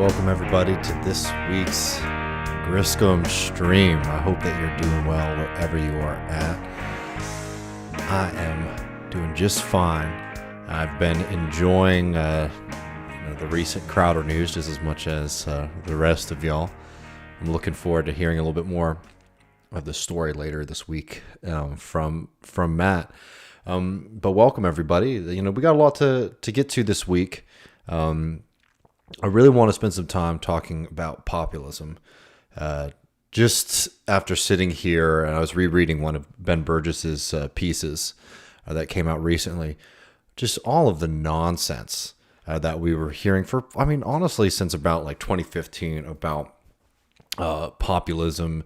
welcome everybody to this week's Griscom stream. I hope that you're doing well wherever you are at. I am doing just fine. I've been enjoying the recent Crowder news just as much as the rest of y'all. I'm looking forward to hearing a little bit more of the story later this week from Matt. But welcome everybody. We got a lot to get to this week. I really want to spend some time talking about populism. Just after sitting here, and I was rereading one of Ben Burgess's pieces that came out recently, just all of the nonsense that we were hearing honestly, since about 2015 about populism,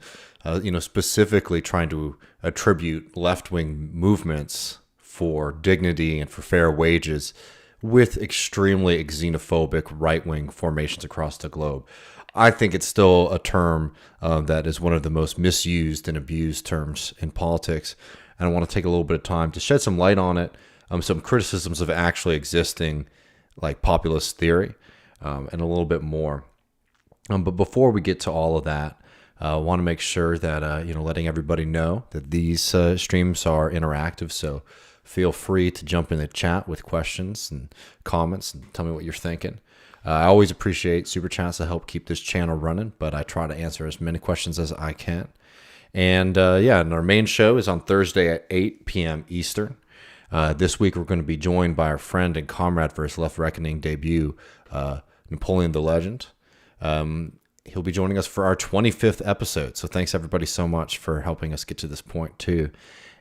specifically trying to attribute left-wing movements for dignity and for fair wages with extremely xenophobic right-wing formations across the globe. I think it's still a term that is one of the most misused and abused terms in politics, and I want to take a little bit of time to shed some light on it, some criticisms of actually existing populist theory, and a little bit more. But before we get to all of that, I want to make sure that letting everybody know that these streams are interactive, so feel free to jump in the chat with questions and comments and tell me what you're thinking. I always appreciate super chats to help keep this channel running, but I try to answer as many questions as I can. And and our main show is on Thursday at 8 p.m. Eastern. This week we're going to be joined by our friend and comrade for his Left Reckoning debut, Napoleon the Legend. He'll be joining us for our 25th episode. So thanks everybody so much for helping us get to this point too.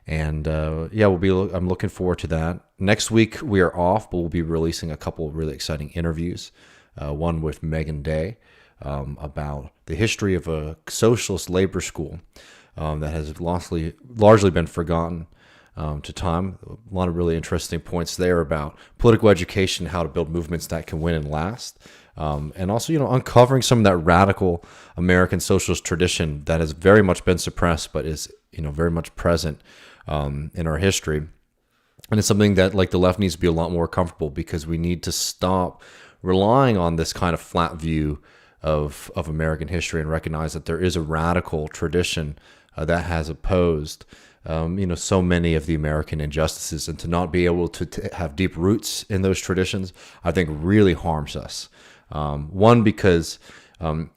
And I'm looking forward to that. Next week we are off, but we'll be releasing a couple of really exciting interviews. One with Megan Day about the history of a socialist labor school that has largely been forgotten to time. A lot of really interesting points there about political education, how to build movements that can win and last. And also, uncovering some of that radical American socialist tradition that has very much been suppressed, but is, very much present in our history. And it's something that the left needs to be a lot more comfortable, because we need to stop relying on this kind of flat view of American history and recognize that there is a radical tradition that has opposed so many of the American injustices, and to not be able to have deep roots in those traditions, I think really harms us. One, because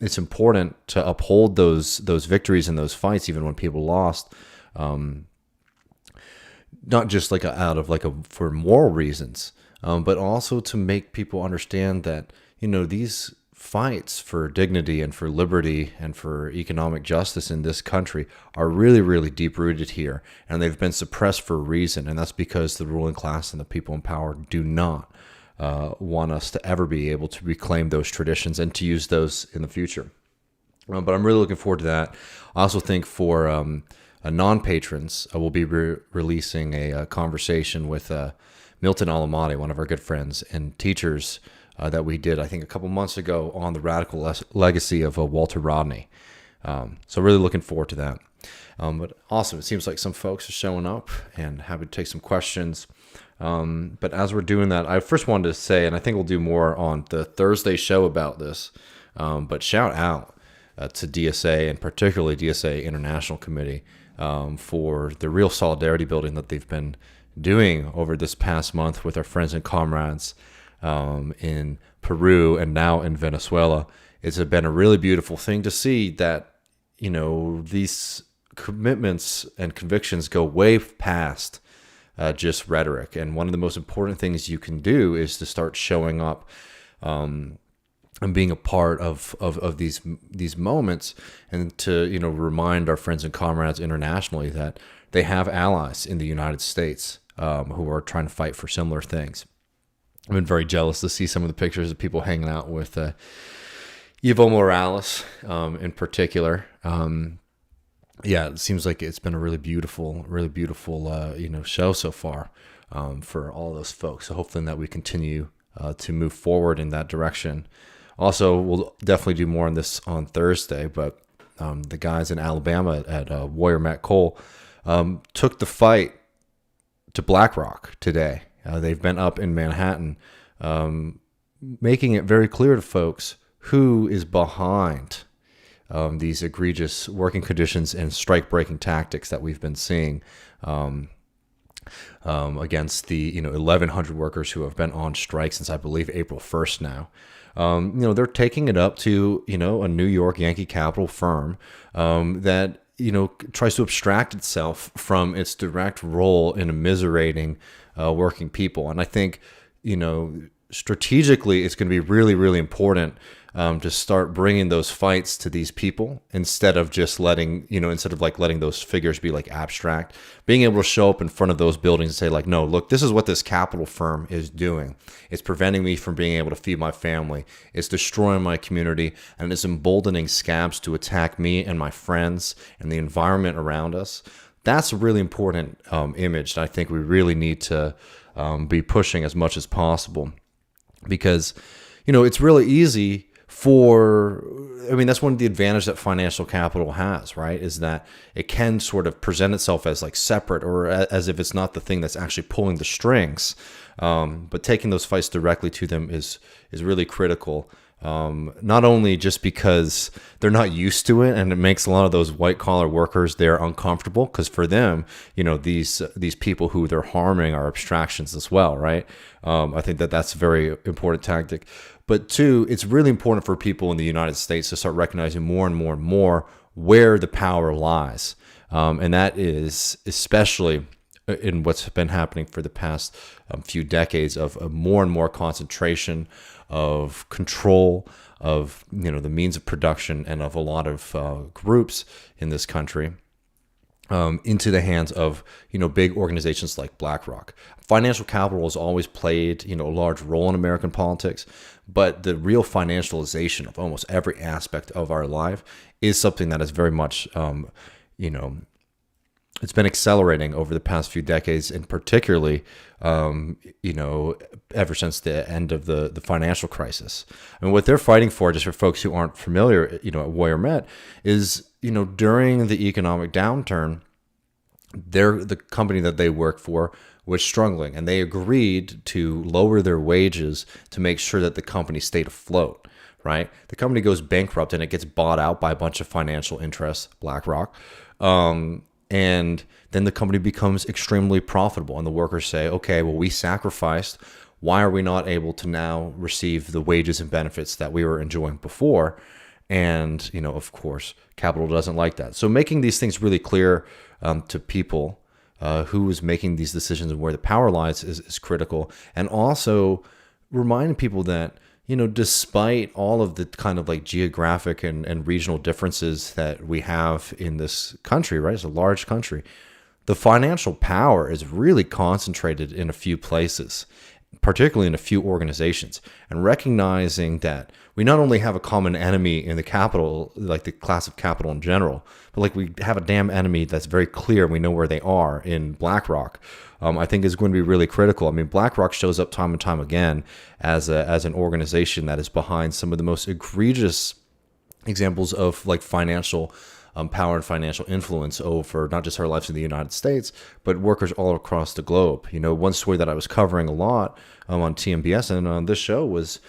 it's important to uphold those victories and those fights, even when people lost, not just for moral reasons, but also to make people understand that these fights for dignity and for liberty and for economic justice in this country are really, really deep rooted here, and they've been suppressed for a reason, and that's because the ruling class and the people in power do not want us to ever be able to reclaim those traditions and to use those in the future. But I'm really looking forward to that. I also think for non-patrons, we'll be releasing a conversation with Milton Alamati, one of our good friends and teachers that we did, I think, a couple months ago on the radical legacy of Walter Rodney. So really looking forward to that. But awesome. It seems like some folks are showing up and happy to take some questions. But as we're doing that, I first wanted to say, and I think we'll do more on the Thursday show about this, but shout out to DSA, and particularly DSA International Committee, for the real solidarity building that they've been doing over this past month with our friends and comrades in Peru and now in Venezuela. It's been a really beautiful thing to see that, these commitments and convictions go way past just rhetoric. And one of the most important things you can do is to start showing up and being a part of these moments, and to remind our friends and comrades internationally that they have allies in the United States who are trying to fight for similar things. I've been very jealous to see some of the pictures of people hanging out with Evo Morales in particular. It seems like it's been a really beautiful show so far for all of those folks. So hopefully that we continue to move forward in that direction. Also, we'll definitely do more on this on Thursday, but the guys in Alabama at Warrior Matt Cole took the fight to Blackrock today. They've been up in Manhattan, making it very clear to folks who is behind these egregious working conditions and strike-breaking tactics that we've been seeing against the 1,100 workers who have been on strike since I believe April 1st now. They're taking it up to a New York Yankee Capital firm that tries to abstract itself from its direct role in immiserating working people. And I think strategically it's going to be really, really important to start bringing those fights to these people instead of just letting those figures be like abstract, being able to show up in front of those buildings and say like, no, look, this is what this capital firm is doing. It's preventing me from being able to feed my family. It's destroying my community, and it's emboldening scabs to attack me and my friends and the environment around us. That's a really important image that I think we really need to be pushing as much as possible, because it's really easy that's one of the advantages that financial capital has, right? Is that it can sort of present itself as like separate, or as if it's not the thing that's actually pulling the strings. But taking those fights directly to them is really critical. Not only just because they're not used to it, and it makes a lot of those white collar workers there uncomfortable, because for them, these people who they're harming are abstractions as well, right? I think that's a very important tactic. But two, it's really important for people in the United States to start recognizing more and more and more where the power lies. And that is especially in what's been happening for the past few decades of a more and more concentration of control of the means of production and of a lot of groups in this country into the hands of big organizations like Blackrock. Financial capital has always played a large role in American politics, but the real financialization of almost every aspect of our life is something that is very much it's been accelerating over the past few decades, and particularly, ever since the end of the financial crisis. I mean, what they're fighting for, just for folks who aren't familiar, at Warrior Met, is, during the economic downturn, the company that they work for was struggling, and they agreed to lower their wages to make sure that the company stayed afloat, right? The company goes bankrupt and it gets bought out by a bunch of financial interests, BlackRock. And then the company becomes extremely profitable, and the workers say, okay, well, we sacrificed. Why are we not able to now receive the wages and benefits that we were enjoying before? And, of course, capital doesn't like that. So making these things really clear to people who is making these decisions and where the power lies is critical. And also reminding people that, despite all of the kind of like geographic and regional differences that we have in this country, right? It's a large country. The financial power is really concentrated in a few places, particularly in a few organizations, and recognizing that we not only have a common enemy in the capital, like the class of capital in general, but like we have a damn enemy that's very clear. We know where they are in BlackRock. I think is going to be really critical. I mean, BlackRock shows up time and time again as an organization that is behind some of the most egregious examples of like financial power and financial influence over not just our lives in the United States, but workers all across the globe. One story that I was covering a lot on TMBS and on this show was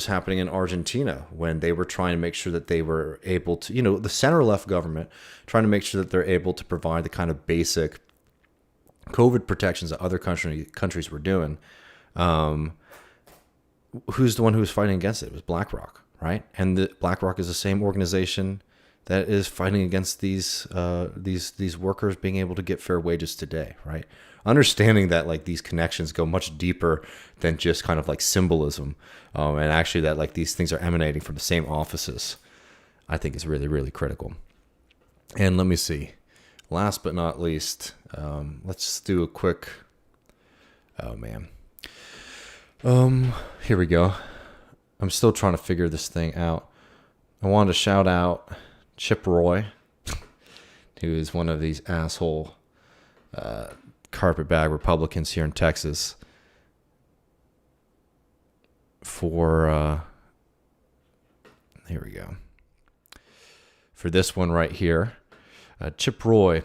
happening in Argentina, when they were trying to make sure that they were able to, the center-left government trying to make sure that they're able to provide the kind of basic COVID protections that other countries were doing. Who's the one who was fighting against it? It was BlackRock, right? And BlackRock is the same organization that is fighting against these workers being able to get fair wages today, right? Understanding that like these connections go much deeper than just kind of like symbolism, and actually that like these things are emanating from the same offices, I think is really, really critical. And let me see. Last but not least, let's do a quick. Oh man. Here we go. I'm still trying to figure this thing out. I wanted to shout out Chip Roy, who is one of these asshole carpetbag Republicans here in Texas, for here we go. For this one right here, Chip Roy.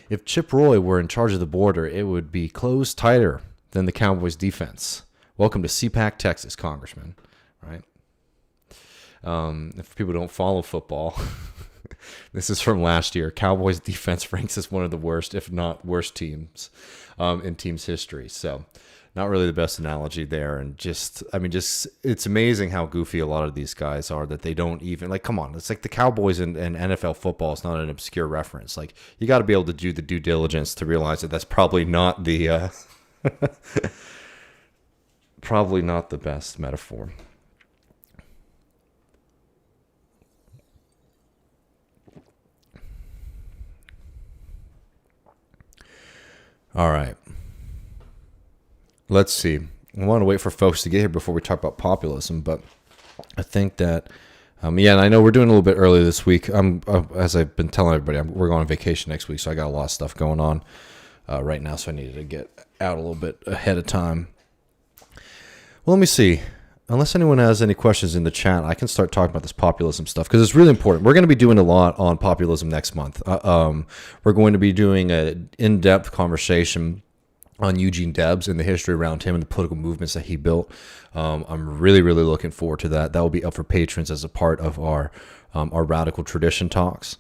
If Chip Roy were in charge of the border, it would be closed tighter than the Cowboys' defense. Welcome to CPAC, Texas, Congressman. Right? If people don't follow football, this is from last year. Cowboys defense ranks as one of the worst, if not worst teams in team's history. So not really the best analogy there. And just it's amazing how goofy a lot of these guys are that they don't even, like, come on. It's like the Cowboys and NFL football is not an obscure reference. Like, you got to be able to do the due diligence to realize that that's probably not the, probably not the best metaphor. All right. Let's see. I want to wait for folks to get here before we talk about populism, but I think that, and I know we're doing a little bit early this week. As I've been telling everybody, we're going on vacation next week, so I got a lot of stuff going on right now, so I needed to get out a little bit ahead of time. Well, let me see. Unless anyone has any questions in the chat, I can start talking about this populism stuff because it's really important. We're going to be doing a lot on populism next month. We're going to be doing an in-depth conversation on Eugene Debs and the history around him and the political movements that he built. I'm really, really looking forward to that. That will be up for patrons as a part of our Radical Tradition talks.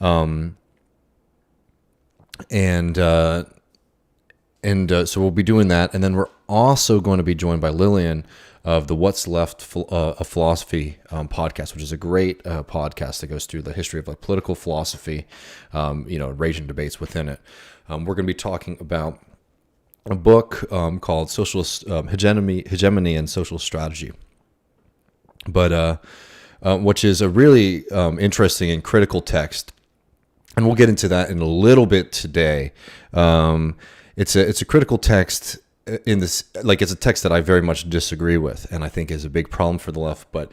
So we'll be doing that. And then we're also going to be joined by Lillian of the What's Left of Philosophy podcast, which is a great podcast that goes through the history of like political philosophy, raging debates within it. We're going to be talking about a book called Socialist Hegemony and Social Strategy, but which is a really interesting and critical text, and we'll get into that in a little bit today. It's a critical text in this, like, it's a text that I very much disagree with, and I think is a big problem for the left. But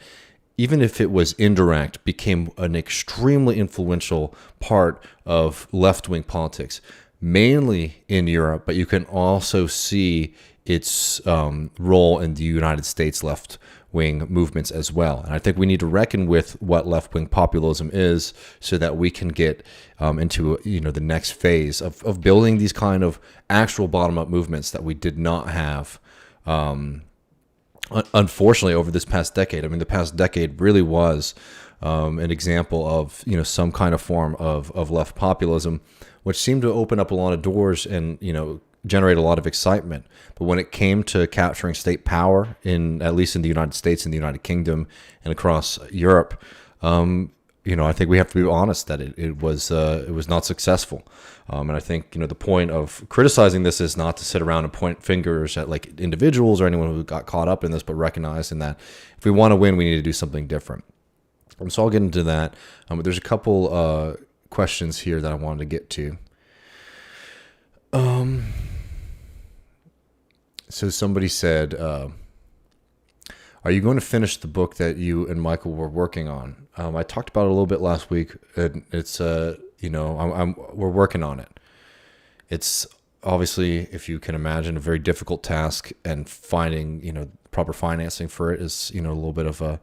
even if it was indirect, became an extremely influential part of left-wing politics, mainly in Europe, but you can also see its role in the United States left-wing movements as well. And I think we need to reckon with what left-wing populism is so that we can get into the next phase of building these kind of actual bottom-up movements that we did not have, unfortunately, over this past decade. I mean, the past decade really was an example of some kind of form of left populism, which seemed to open up a lot of doors and generate a lot of excitement. But when it came to capturing state power, at least in the United States and the United Kingdom and across Europe, I think we have to be honest that it was not successful. And I think the point of criticizing this is not to sit around and point fingers at like individuals or anyone who got caught up in this, but recognizing that if we want to win, we need to do something different. So I'll get into that. But there's a couple questions here that I wanted to get to. So somebody said, are you going to finish the book that you and Michael were working on? I talked about it a little bit last week, and it's we're working on it. It's obviously, if you can imagine, a very difficult task, and finding proper financing for it is a little bit of a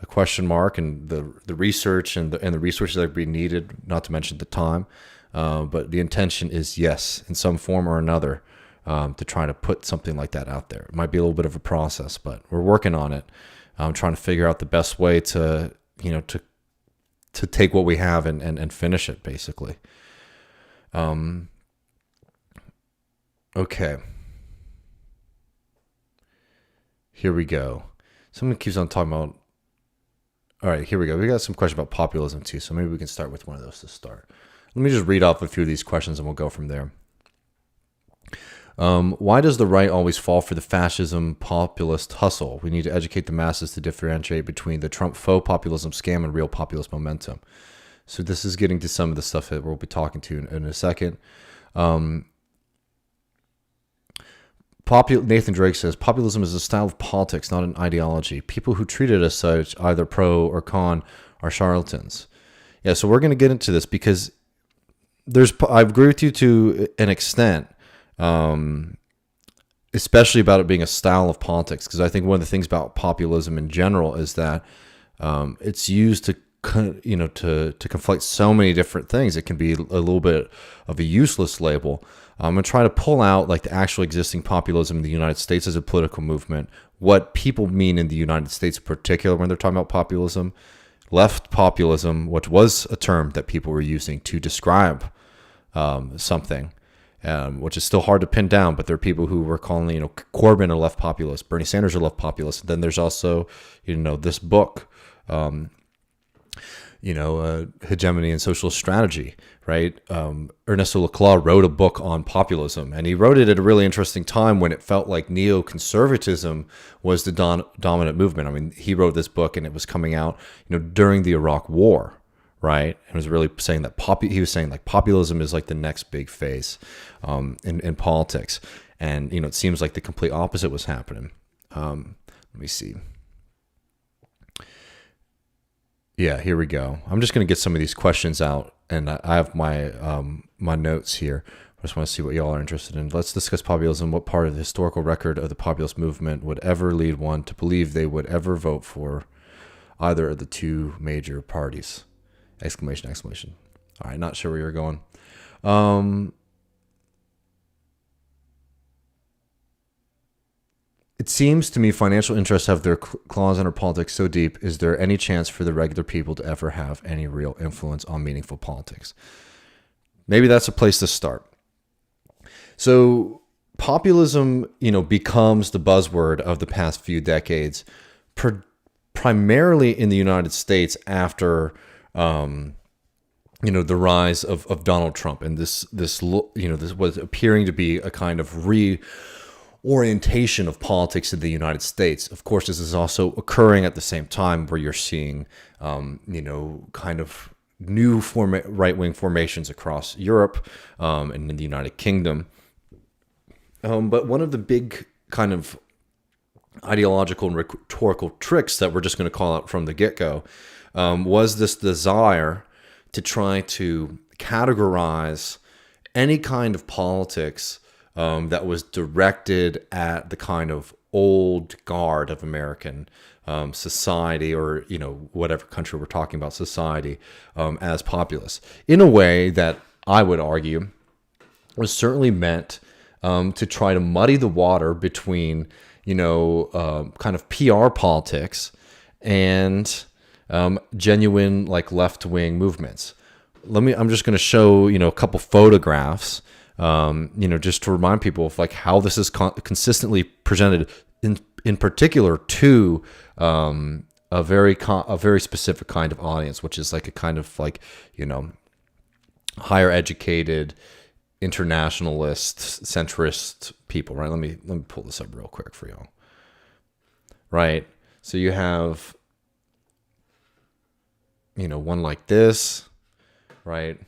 question mark, and the research and the resources that would be needed, not to mention the time. But the intention is, yes, in some form or another, to try to put something like that out there. It might be a little bit of a process, but we're working on it. I'm trying to figure out the best way to take what we have and finish it, basically. Okay. Here we go. Someone keeps on talking about. All right, here we go. We got some questions about populism too, so maybe we can start with one of those to start. Let me just read off a few of these questions and we'll go from there. Why does the right always fall for the fascism populist hustle? We need to educate the masses to differentiate between the Trump faux populism scam and real populist momentum. So this is getting to some of the stuff that we'll be talking to in a second. Nathan Drake says, populism is a style of politics, not an ideology. People who treat it as such, either pro or con, are charlatans. Yeah, so we're going to get into this because I agree with you to an extent, especially about it being a style of politics, because I think one of the things about populism in general is that it's used to to conflate so many different things, it can be a little bit of a useless label. I'm going to try to pull out like the actual existing populism in the United States as a political movement, what people mean in the United States in particular when they're talking about populism. Left populism, which was a term that people were using to describe something, which is still hard to pin down, but there are people who were calling, Corbyn a left populist, Bernie Sanders a left populist. Then there's also, this book, Hegemony and Social Strategy, right? Ernesto Laclau wrote a book on populism, and he wrote it at a really interesting time when it felt like neoconservatism was the dominant movement. I mean, he wrote this book, and it was coming out, during the Iraq War, right? And was really saying that he was saying like populism is like the next big phase in politics, and it seems like the complete opposite was happening. Let me see. Yeah, here we go. I'm just going to get some of these questions out, and I have my my notes here. I just want to see what y'all are interested in. Let's discuss populism. What part of the historical record of the populist movement would ever lead one to believe they would ever vote for either of the two major parties? Exclamation, exclamation. All right, not sure where you're going. It seems to me financial interests have their claws in our politics so deep. Is there any chance for the regular people to ever have any real influence on meaningful politics? Maybe that's a place to start. So populism, becomes the buzzword of the past few decades, primarily in the United States after, the rise of Donald Trump, and this was appearing to be a kind of orientation of politics in the United States. Of course, this is also occurring at the same time where you're seeing, kind of new right-wing formations across Europe and in the United Kingdom. But one of the big kind of ideological and rhetorical tricks that we're just going to call out from the get-go was this desire to try to categorize any kind of politics that was directed at the kind of old guard of American society, or whatever country we're talking about, society, as populist, in a way that I would argue was certainly meant to try to muddy the water between kind of PR politics and genuine like left-wing movements. I'm just going to show a couple photographs. Just to remind people of like how this is consistently presented, in particular to a very specific kind of audience, which is like a kind of like higher educated, internationalist, centrist people, right? Let me pull this up real quick for y'all. Right, so you have one like this, right?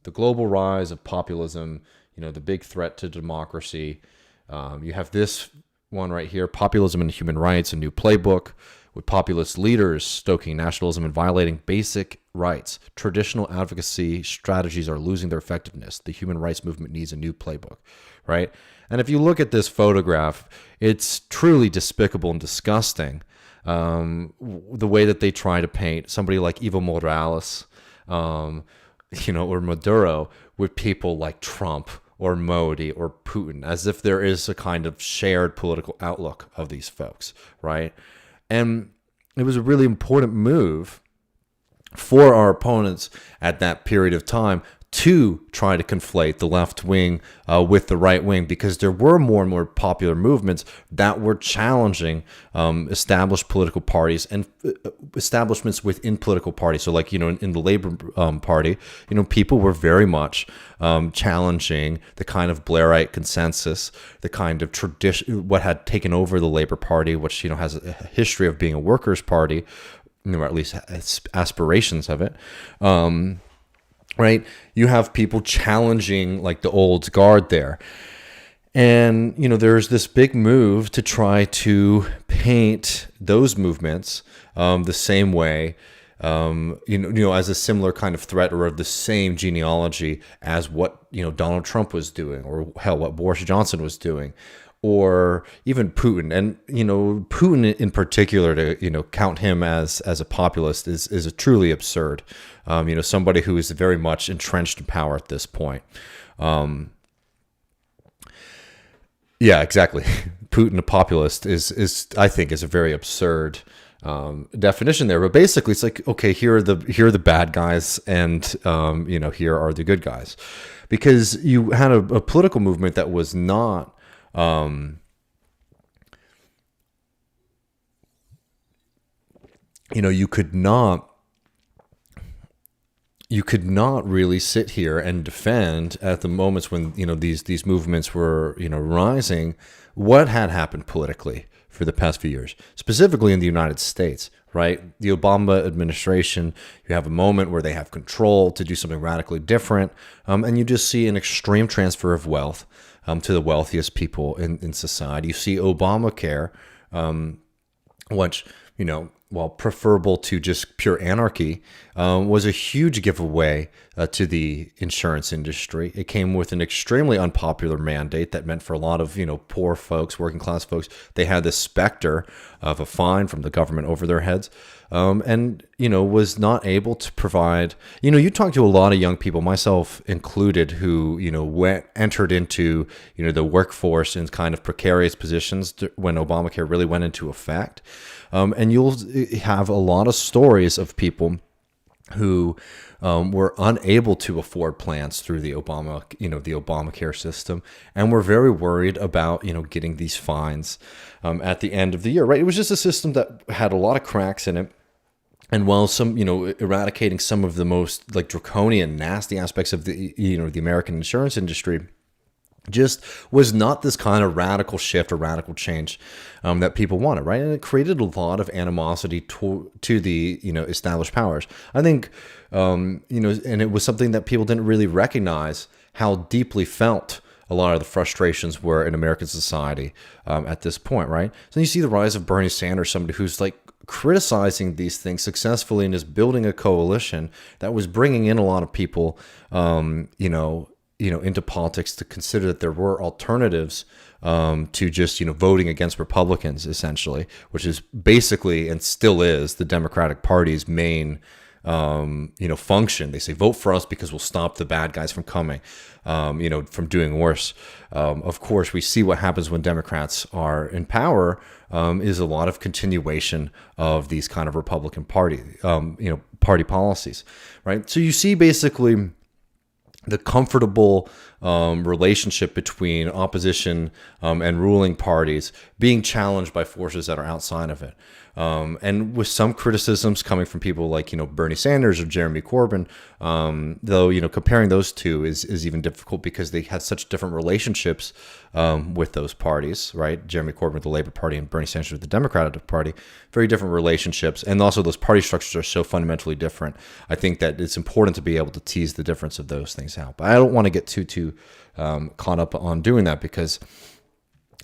The global rise of populism, the big threat to democracy. You have this one right here, Populism and Human Rights, a new playbook with populist leaders stoking nationalism and violating basic rights. Traditional advocacy strategies are losing their effectiveness. The human rights movement needs a new playbook, right? And if you look at this photograph, it's truly despicable and disgusting. The way that they try to paint somebody like Evo Morales, or Maduro, with people like Trump or Modi or Putin, as if there is a kind of shared political outlook of these folks, right? And it was a really important move for our opponents at that period of time to try to conflate the left wing with the right wing, because there were more and more popular movements that were challenging established political parties and establishments within political parties. So like, in the Labor Party, people were very much challenging the kind of Blairite consensus, the kind of tradition, what had taken over the Labor Party, which, has a history of being a workers' party, or at least aspirations of it. Right, you have people challenging like the old guard there, and there's this big move to try to paint those movements the same way, as a similar kind of threat or of the same genealogy as what Donald Trump was doing, or hell, what Boris Johnson was doing, or even Putin. And, Putin in particular, to, count him as a populist is a truly absurd. Somebody who is very much entrenched in power at this point. Yeah, exactly. Putin, a populist, is I think is a very absurd definition there. But basically, it's like, okay, here are the bad guys, and here are the good guys, because you had a political movement that was not. You could not really sit here and defend at the moments when these movements were rising what had happened politically for the past few years, specifically in the United States, right? The Obama administration, you have a moment where they have control to do something radically different, and you just see an extreme transfer of wealth to the wealthiest people in society. You see Obamacare, which, while preferable to just pure anarchy, was a huge giveaway to the insurance industry. It came with an extremely unpopular mandate that meant for a lot of, poor folks, working class folks, they had the specter of a fine from the government over their heads, and, was not able to provide, you talk to a lot of young people, myself included, who, entered into, the workforce in kind of precarious positions when Obamacare really went into effect. And you'll have a lot of stories of people who were unable to afford plans through the Obamacare system, and were very worried about, getting these fines at the end of the year, right? It was just a system that had a lot of cracks in it. And while some, eradicating some of the most draconian, nasty aspects of the American insurance industry, just was not this kind of radical shift or radical change that people wanted, right? And it created a lot of animosity to the established powers. I think and it was something that people didn't really recognize how deeply felt a lot of the frustrations were in American society at this point, right? So you see the rise of Bernie Sanders, somebody who's criticizing these things successfully and is building a coalition that was bringing in a lot of people, into politics to consider that there were alternatives to just, voting against Republicans, essentially, which is basically and still is the Democratic Party's main, function. They say, vote for us because we'll stop the bad guys from coming, from doing worse. Of course, we see what happens when Democrats are in power, is a lot of continuation of these kind of Republican party policies, right? So you see basically the comfortable relationship between opposition and ruling parties being challenged by forces that are outside of it. And with some criticisms coming from people like, Bernie Sanders or Jeremy Corbyn, though, comparing those two is even difficult because they had such different relationships with those parties, right? Jeremy Corbyn with the Labour Party and Bernie Sanders with the Democratic Party, very different relationships. And also those party structures are so fundamentally different. I think that it's important to be able to tease the difference of those things out. But I don't want to get too caught up on doing that, because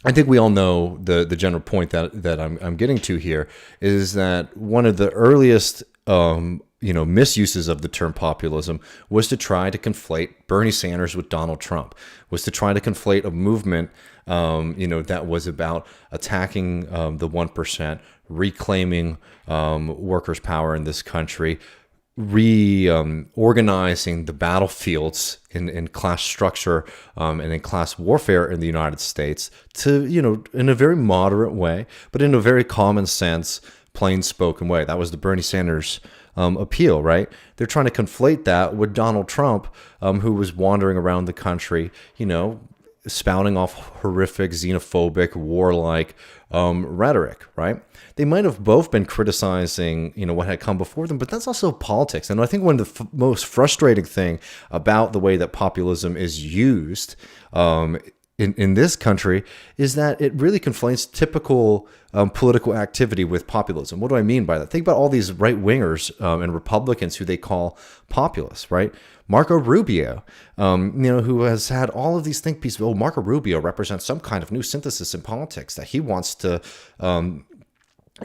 I think we all know the general point that I'm getting to here is that one of the earliest misuses of the term populism was to try to conflate Bernie Sanders with Donald Trump, was to try to conflate a movement that was about attacking the 1%, reclaiming workers' power in this country, reorganizing the battlefields in class structure and in class warfare in the United States to, in a very moderate way, but in a very common sense, plain spoken way. That was the Bernie Sanders appeal, right? They're trying to conflate that with Donald Trump, who was wandering around the country, spouting off horrific, xenophobic, warlike rhetoric, right? They might have both been criticizing, what had come before them, but that's also politics. And I think one of the most frustrating thing about the way that populism is used in this country is that it really conflates typical political activity with populism. What do I mean by that? Think about all these right-wingers and Republicans who they call populists, right? Marco Rubio, who has had all of these think pieces. Oh, Marco Rubio represents some kind of new synthesis in politics that he wants to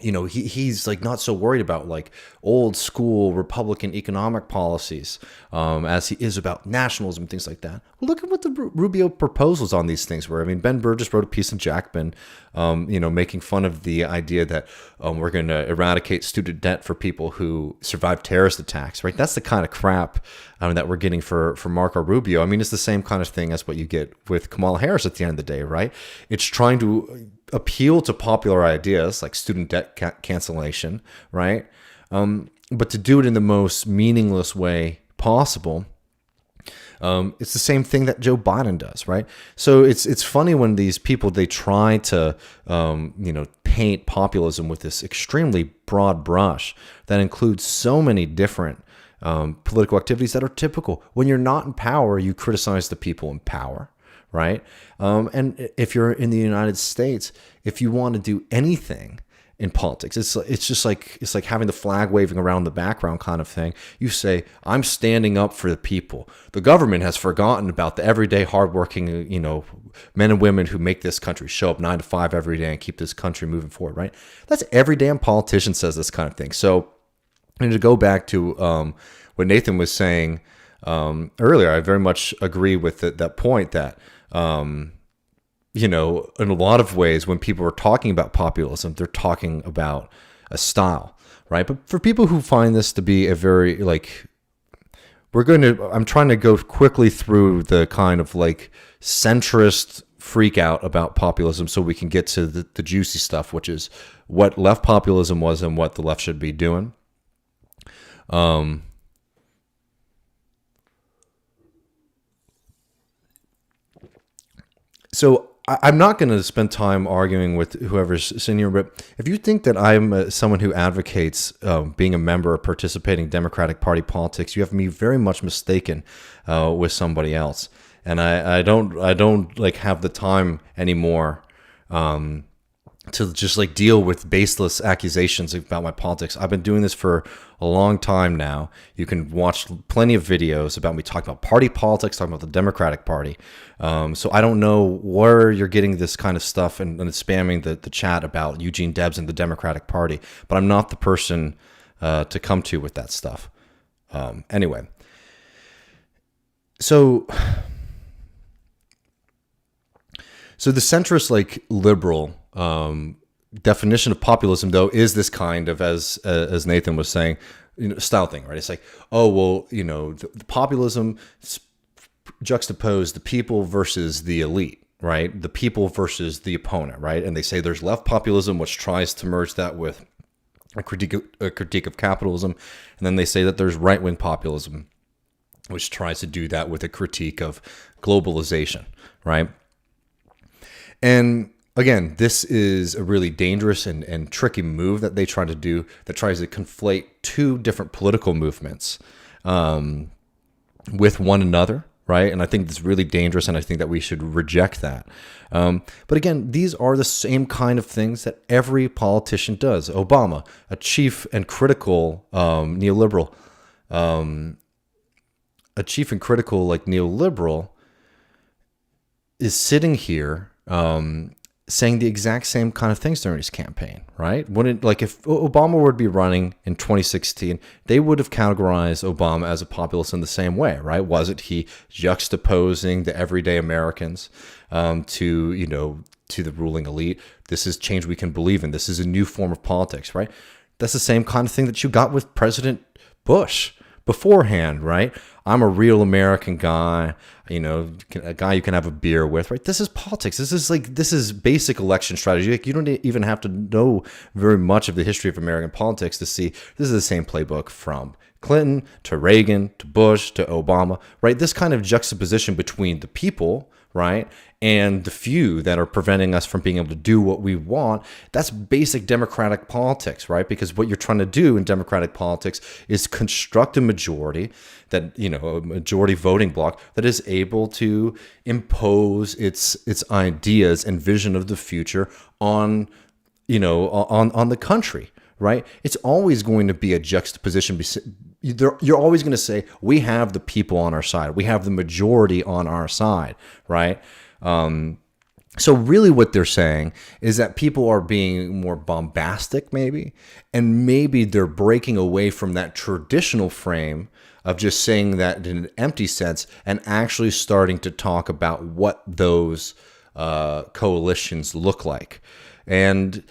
he's like not so worried about like old school Republican economic policies as he is about nationalism and things like that. Well, look at what the Rubio proposals on these things were. I mean, Ben Burgess wrote a piece in Jackman, making fun of the idea that we're going to eradicate student debt for people who survived terrorist attacks, right? That's the kind of crap that we're getting for Marco Rubio. I mean, it's the same kind of thing as what you get with Kamala Harris at the end of the day, right? It's trying to appeal to popular ideas like student debt cancellation, right? But to do it in the most meaningless way possible. It's the same thing that Joe Biden does, right? So it's funny when these people, they try to paint populism with this extremely broad brush that includes so many different political activities that are typical. When you're not in power, you criticize the people in power, right? And if you're in the United States, if you want to do anything in politics, it's like having the flag waving around the background kind of thing. You say, I'm standing up for the people. The government has forgotten about the everyday hardworking, men and women who make this country show up 9 to 5 every day and keep this country moving forward, right? That's every damn politician says this kind of thing. So, and to go back to what Nathan was saying earlier, I very much agree with that point that, in a lot of ways, when people are talking about populism, they're talking about a style, right? But for people who find this to be a very, I'm trying to go quickly through the kind of like centrist freak out about populism so we can get to the juicy stuff, which is what left populism was and what the left should be doing. So I'm not going to spend time arguing with whoever's sitting here, but if you think that I'm someone who advocates being a member or participating in Democratic Party politics, you have me very much mistaken with somebody else. And I don't like have the time anymore to just like deal with baseless accusations about my politics. I've been doing this for a long time now. You can watch plenty of videos about me talking about party politics, talking about the Democratic Party. So I don't know where you're getting this kind of stuff and spamming the chat about Eugene Debs and the Democratic Party, but I'm not the person to come to with that stuff. Anyway, so the centrist, like liberal definition of populism, though, is this kind of, as Nathan was saying, style thing, right? It's like, oh, well, the populism juxtapose the people versus the elite, right? The people versus the opponent, right? And they say there's left populism, which tries to merge that with a critique of capitalism, and then they say that there's right-wing populism, which tries to do that with a critique of globalization, right? And again, this is a really dangerous and tricky move that they try to do that tries to conflate two different political movements with one another, right? And I think it's really dangerous, and I think that we should reject that. But again, these are the same kind of things that every politician does. Obama, a chief and critical neoliberal, is sitting here saying the exact same kind of things during his campaign, right? If Obama were to be running in 2016, they would have categorized Obama as a populist in the same way, right? Wasn't he juxtaposing the everyday Americans to the ruling elite? This is change we can believe in. This is a new form of politics, right? That's the same kind of thing that you got with President Bush beforehand, right? I'm a real American guy, a guy you can have a beer with, right? This is politics. This is basic election strategy. Like, you don't even have to know very much of the history of American politics to see this is the same playbook from Clinton to Reagan to Bush to Obama, right? This kind of juxtaposition between the people, right, and the few that are preventing us from being able to do what we want. That's basic democratic politics, right? Because what you're trying to do in democratic politics is construct a majority that, a majority voting bloc that is able to impose its ideas and vision of the future on the country, right? It's always going to be a juxtaposition. You're always going to say, we have the people on our side. We have the majority on our side, right? So really what they're saying is that people are being more bombastic maybe, and maybe they're breaking away from that traditional frame of just saying that in an empty sense and actually starting to talk about what those coalitions look like. And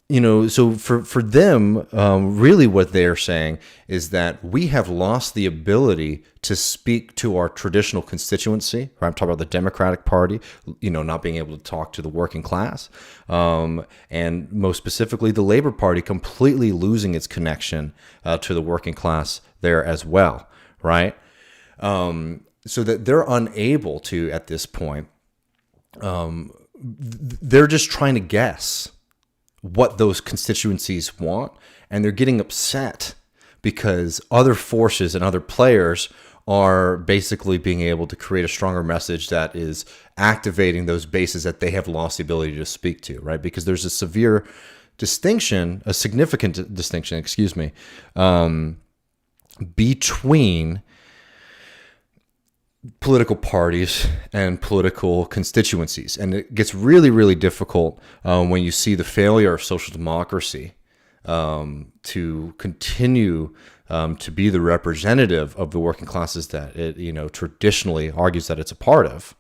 so for them, really what they're saying is that we have lost the ability to speak to our traditional constituency. Right? I'm talking about the Democratic Party, not being able to talk to the working class, and most specifically the Labor Party completely losing its connection to the working class there as well, right? So that they're unable to, at this point, they're just trying to guess what those constituencies want, and they're getting upset because other forces and other players are basically being able to create a stronger message that is activating those bases that they have lost the ability to speak to, right? Because there's a significant distinction, between political parties and political constituencies. And it gets really, really difficult when you see the failure of social democracy to continue to be the representative of the working classes that it traditionally argues that it's a part of.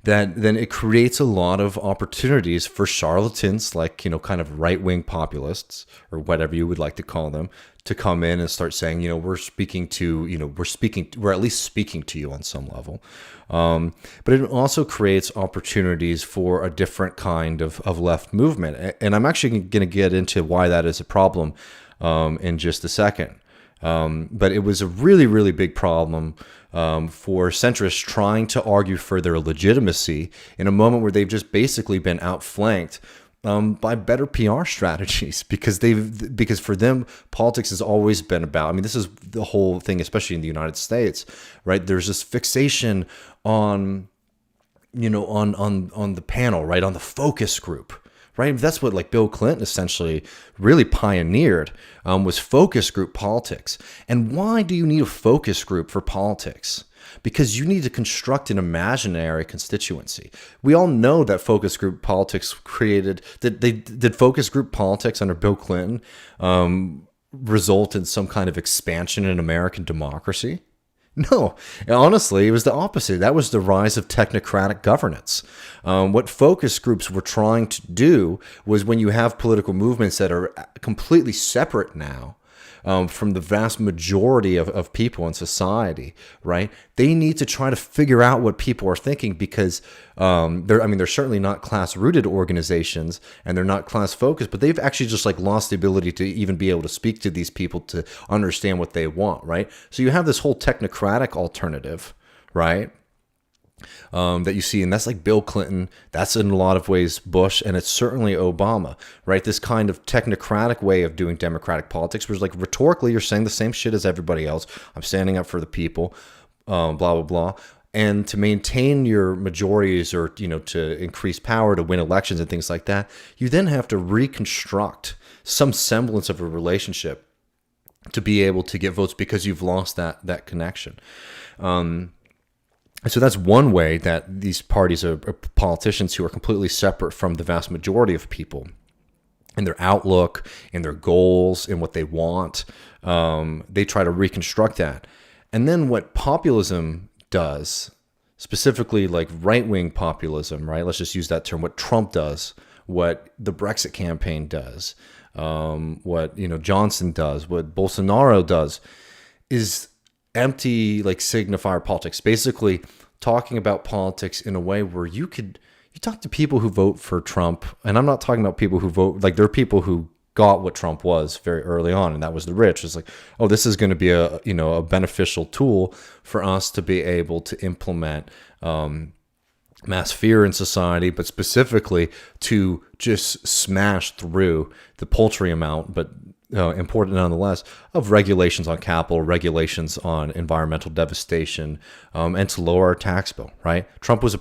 That then it creates a lot of opportunities for charlatans like, kind of right-wing populists or whatever you would like to call them to come in and start saying, we're at least speaking to you on some level. But it also creates opportunities for a different kind of left movement. And I'm actually going to get into why that is a problem in just a second. But it was a really, really big problem for centrists trying to argue for their legitimacy in a moment where they've just basically been outflanked by better PR strategies, because for them politics has always been about. I mean, this is the whole thing, especially in the United States, right? There's this fixation on on the panel, right, on the focus group. Right, that's what like Bill Clinton essentially really pioneered was focus group politics. And why do you need a focus group for politics? Because you need to construct an imaginary constituency. We all know that focus group politics did focus group politics under Bill Clinton result in some kind of expansion in American democracy? No, honestly, it was the opposite. That was the rise of technocratic governance. What focus groups were trying to do was, when you have political movements that are completely separate now from the vast majority of people in society, right? They need to try to figure out what people are thinking, because they're certainly not class-rooted organizations and they're not class-focused, but they've actually just like lost the ability to even be able to speak to these people to understand what they want, right? So you have this whole technocratic alternative, right? That you see, and that's like Bill Clinton, that's in a lot of ways Bush, and it's certainly Obama, right? This kind of technocratic way of doing democratic politics, where like rhetorically you're saying the same shit as everybody else. I'm standing up for the people, blah, blah, blah. And to maintain your majorities, or, to increase power, to win elections and things like that, you then have to reconstruct some semblance of a relationship to be able to get votes, because you've lost that connection. So that's one way that these parties are politicians who are completely separate from the vast majority of people in their outlook, in their goals, in what they want. They try to reconstruct that. And then what populism does, specifically like right-wing populism, right? Let's just use that term. What Trump does, what the Brexit campaign does, what Johnson does, what Bolsonaro does, is empty like signifier politics. Basically talking about politics in a way where you talk to people who vote for Trump, and I'm not talking about people who vote, like there are people who got what Trump was very early on, and that was the rich. It's like, oh, this is going to be a beneficial tool for us to be able to implement mass fear in society, but specifically to just smash through the paltry amount, but important nonetheless, of regulations on capital, regulations on environmental devastation, and to lower our tax bill, right? Trump was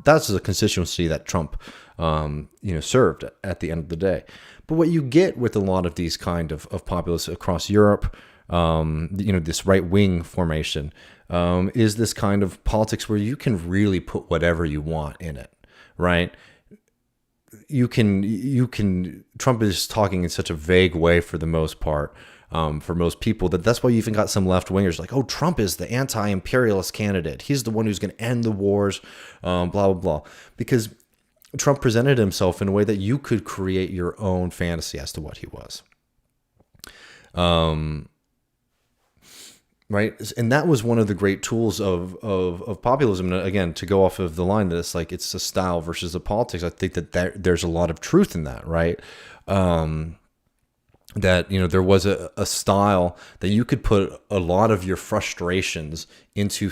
that's a constituency that Trump, served at the end of the day. But what you get with a lot of these kind of populists across Europe, this right wing formation, is this kind of politics where you can really put whatever you want in it, right? Trump is talking in such a vague way for the most part, for most people, that's why you even got some left wingers like, oh, Trump is the anti-imperialist candidate. He's the one who's going to end the wars, blah, blah, blah. Because Trump presented himself in a way that you could create your own fantasy as to what he was. Right. And that was one of the great tools of populism. And again, to go off of the line that it's a style versus a politics, I think that there's a lot of truth in that, right? That, there was a style that you could put a lot of your frustrations into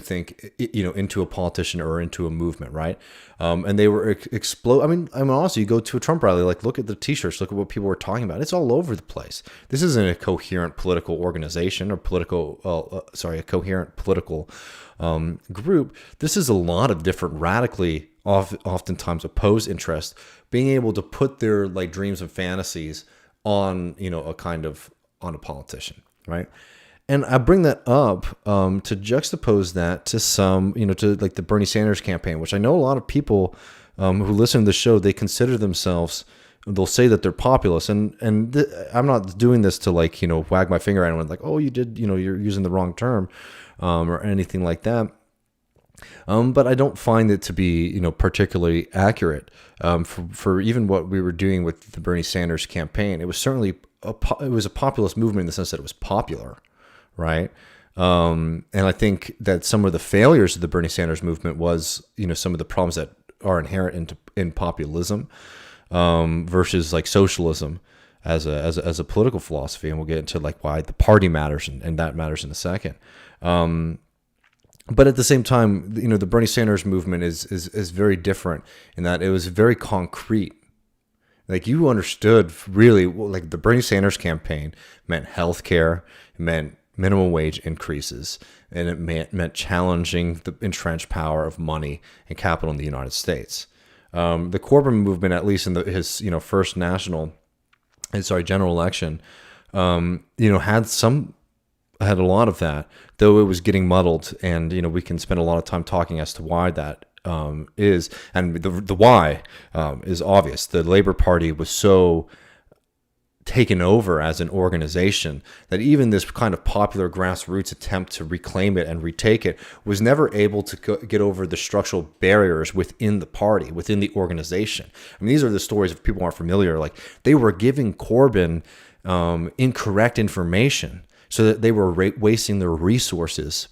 into a politician or into a movement, right? And they were explode. I mean, also you go to a Trump rally, like look at the T-shirts, look at what people were talking about. It's all over the place. This isn't a coherent political organization or a coherent political group. This is a lot of different radically, oftentimes opposed interests being able to put their like dreams and fantasies on on a politician, right? And I bring that up to juxtapose that to some, to like the Bernie Sanders campaign, which I know a lot of people who listen to the show, they consider themselves, they'll say that they're populist, and I'm not doing this to like wag my finger at anyone like, oh, you did, you're using the wrong term or anything like that. But I don't find it to be, particularly accurate for even what we were doing with the Bernie Sanders campaign. It was certainly it was a populist movement in the sense that it was popular, right? And I think that some of the failures of the Bernie Sanders movement was, some of the problems that are inherent in populism versus like socialism as a political philosophy. And we'll get into like why the party matters and that matters in a second. But at the same time, the Bernie Sanders movement is very different in that it was very concrete. Like you understood really, like the Bernie Sanders campaign meant healthcare, it meant minimum wage increases, and it meant challenging the entrenched power of money and capital in the United States. The Corbyn movement, at least in his first general election, had a lot of that, though it was getting muddled, and we can spend a lot of time talking as to why that is, and the why is obvious. The Labor Party was so taken over as an organization that even this kind of popular grassroots attempt to reclaim it and retake it was never able to get over the structural barriers within the party, within the organization. I mean, these are the stories, if people aren't familiar, like they were giving Corbyn incorrect information so that they were wasting their resources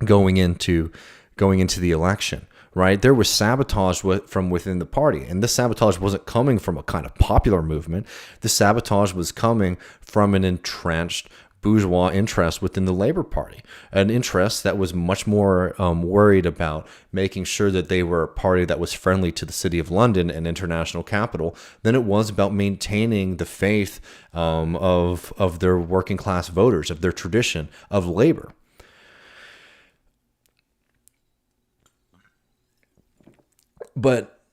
going into the election. Right? There was sabotage from within the party, and this sabotage wasn't coming from a kind of popular movement. The sabotage was coming from an entrenched bourgeois interest within the Labor Party, an interest that was much more worried about making sure that they were a party that was friendly to the City of London and international capital than it was about maintaining the faith of their working class voters, of their tradition of labor. But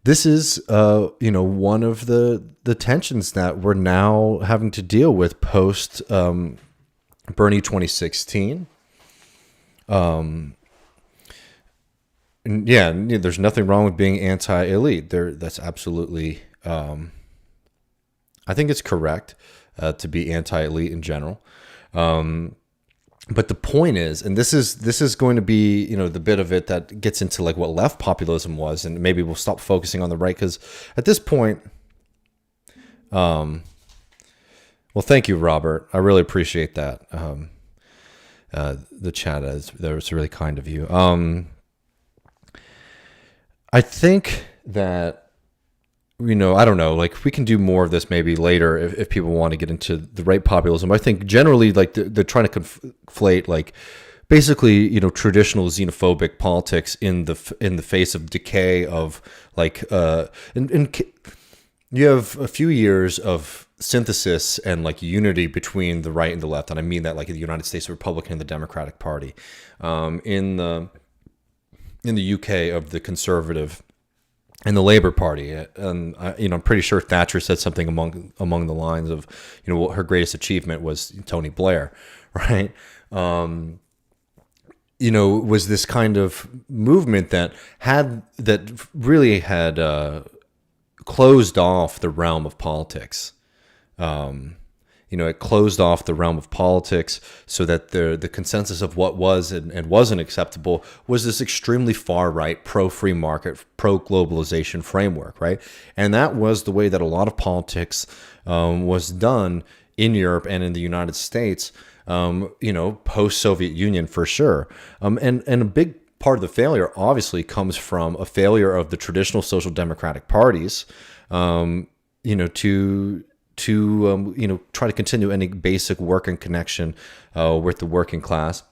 this is, one of the tensions that we're now having to deal with post Bernie 2016. And there's nothing wrong with being anti-elite. That's absolutely, I think it's correct to be anti-elite in general. But the point is, and this is going to be, the bit of it that gets into like what left populism was, and maybe we'll stop focusing on the right, because at this point, well, thank you, Robert. I really appreciate that. The chat that was really kind of you. I think that, I don't know, like we can do more of this maybe later if people want to get into the right populism. I think generally like they're trying to conflate like basically, traditional xenophobic politics in the face of decay of like, and you have a few years of synthesis and like unity between the right and the left. And I mean that like in the United States, the Republican and the Democratic Party, in the UK of the conservative and the Labor Party. And I'm pretty sure Thatcher said something among the lines of, her greatest achievement was Tony Blair, right? Was this kind of movement that really had closed off the realm of politics. It closed off the realm of politics so that the consensus of what was and wasn't acceptable was this extremely far right, pro-free market, pro-globalization framework, right? And that was the way that a lot of politics was done in Europe and in the United States, post-Soviet Union for sure. And a big part of the failure obviously comes from a failure of the traditional social democratic parties, to try to continue any basic working connection with the working class.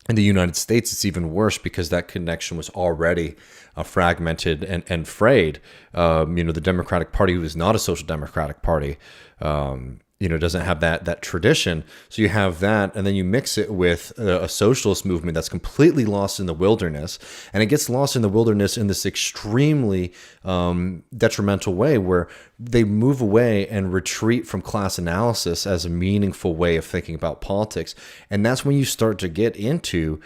In the United States, it's even worse because that connection was already fragmented and frayed. The Democratic Party, who is not a social democratic party, doesn't have that tradition. So you have that, and then you mix it with a socialist movement that's completely lost in the wilderness, and it gets lost in the wilderness in this extremely detrimental way where they move away and retreat from class analysis as a meaningful way of thinking about politics. And that's when you start to get into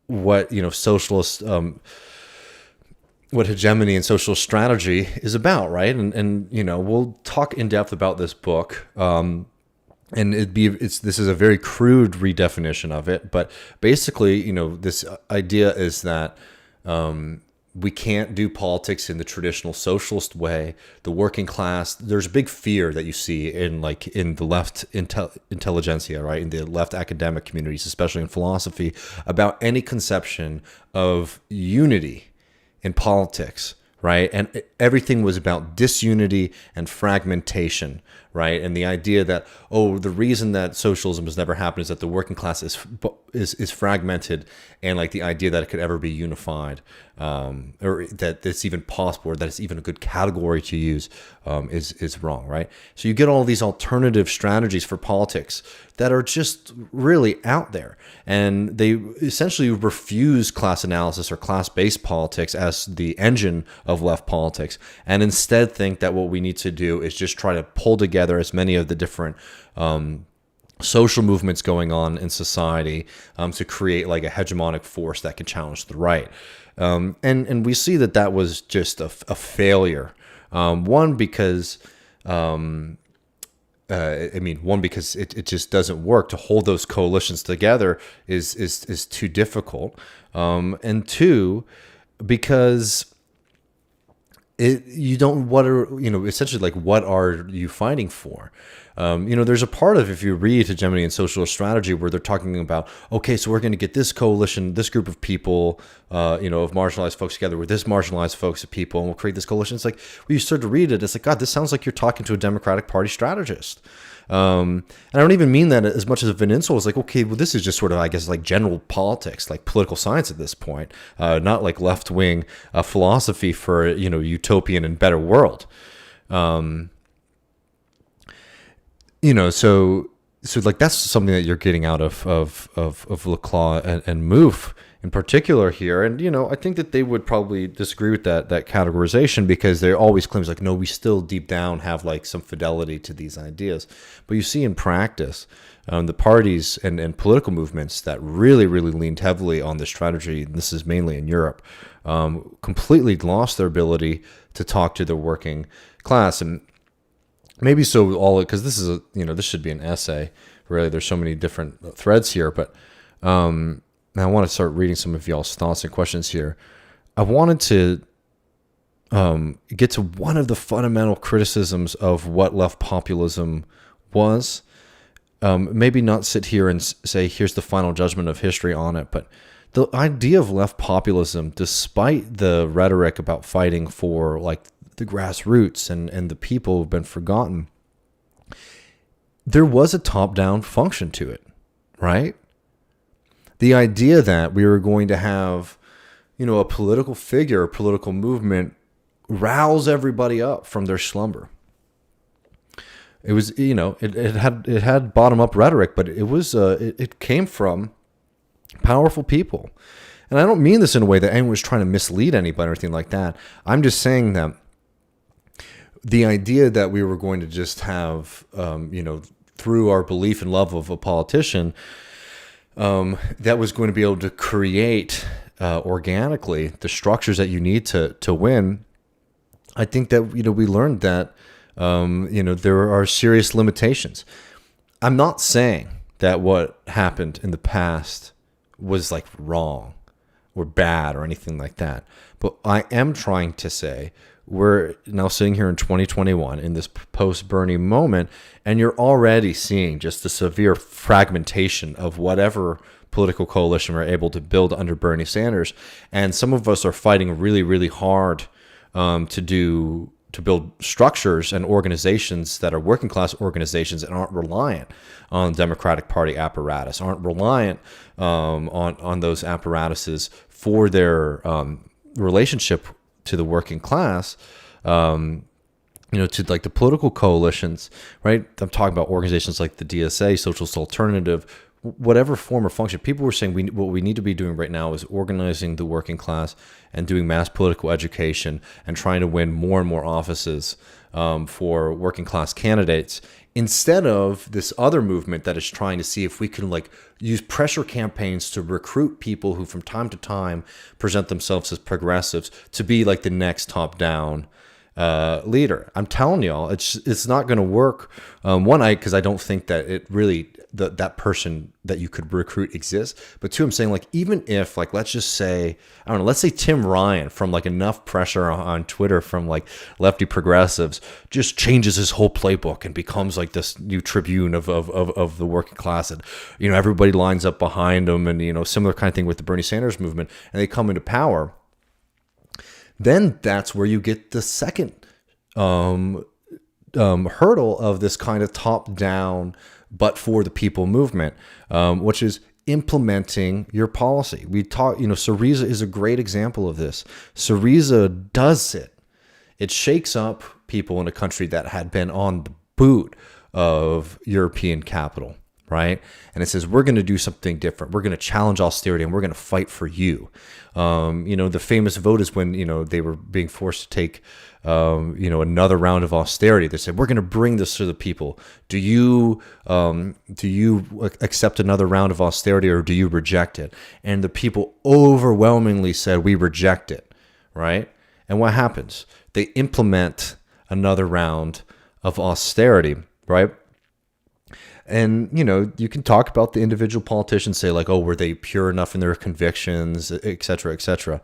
what socialist what hegemony and social strategy is about, right? And we'll talk in depth about this book. And this is a very crude redefinition of it, but basically, this idea is that we can't do politics in the traditional socialist way. The working class, there's a big fear that you see in the left intelligentsia, right? In the left academic communities, especially in philosophy, about any conception of unity in politics, right? And everything was about disunity and fragmentation, right? And the idea that, the reason that socialism has never happened is that the working class is fragmented, and the idea that it could ever be unified, or that it's even possible, or that it's even a good category to use, is wrong, right? So you get all these alternative strategies for politics that are just really out there, and they essentially refuse class analysis or class-based politics as the engine of left politics, and instead think that what we need to do is just try to pull together as many of the different social movements going on in society to create a hegemonic force that can challenge the right. And we see that was just a failure. One, because it just doesn't work. To hold those coalitions together is too difficult. And two, because what are you fighting for? There's a part of, if you read Hegemony and Social Strategy, where they're talking about, okay, so we're going to get this coalition, this group of people, of marginalized folks together with this marginalized folks of people, and we'll create this coalition. It's when you start to read it, it's God, this sounds like you're talking to a Democratic Party strategist. And I don't even mean that as much as an insult. It's okay, well, this is just sort of, I guess, general politics, political science at this point, not left-wing philosophy for, utopian and better world. So that's something that you're getting out of Laclau and Mouffe in particular here. And, I think that they would probably disagree with that categorization, because they always claims no, we still deep down have some fidelity to these ideas. But you see in practice, the parties and political movements that really, really leaned heavily on this strategy, and this is mainly in Europe, completely lost their ability to talk to the working class. And maybe so because this is this should be an essay. Really, there's so many different threads here, but I want to start reading some of y'all's thoughts and questions here. I wanted to get to one of the fundamental criticisms of what left populism was. Maybe not sit here and say, here's the final judgment of history on it, but the idea of left populism, despite the rhetoric about fighting for the grassroots and the people who've been forgotten, there was a top-down function to it, right? The idea that we were going to have, a political figure, a political movement rouse everybody up from their slumber. It was, it had bottom-up rhetoric, but it was it came from powerful people. And I don't mean this in a way that anyone's trying to mislead anybody or anything like that. I'm just saying that the idea that we were going to just have, through our belief and love of a politician, that was going to be able to create organically the structures that you need to win. I think that, we learned that, there are serious limitations. I'm not saying that what happened in the past was like wrong or bad or anything like that. But I am trying to say we're now sitting here in 2021 in this post-Bernie moment, and you're already seeing just the severe fragmentation of whatever political coalition we're able to build under Bernie Sanders. And some of us are fighting really, really hard to build structures and organizations that are working class organizations and aren't reliant on the Democratic Party apparatus, aren't reliant on those apparatuses for their relationship to the working class, to like the political coalitions, right? I'm talking about organizations like the DSA, Socialist Alternative, whatever form or function. People were saying what we need to be doing right now is organizing the working class and doing mass political education and trying to win more and more offices for working class candidates, instead of this other movement that is trying to see if we can like use pressure campaigns to recruit people who from time to time present themselves as progressives to be like the next top-down leader. I'm telling y'all, it's not going to work. Because I don't think that it really that person that you could recruit exists. But two, I'm saying like even if like let's just say let's say Tim Ryan from like enough pressure on Twitter from like lefty progressives just changes his whole playbook and becomes like this new tribune of the working class, and everybody lines up behind him, and similar kind of thing with the Bernie Sanders movement, and they come into power. Then that's where you get the second hurdle of this kind of top-down, but for the people movement, which is implementing your policy. We talk, Syriza is a great example of this. Syriza does it. It shakes up people in a country that had been on the boot of European capital, right? And it says, we're going to do something different. We're going to challenge austerity and we're going to fight for you. The famous vote is when, they were being forced to take, another round of austerity. They said, we're going to bring this to the people. Do you accept another round of austerity or do you reject it? And the people overwhelmingly said, we reject it, right? And what happens? They implement another round of austerity, right? And, you can talk about the individual politicians, say like, oh, were they pure enough in their convictions, et cetera, et cetera.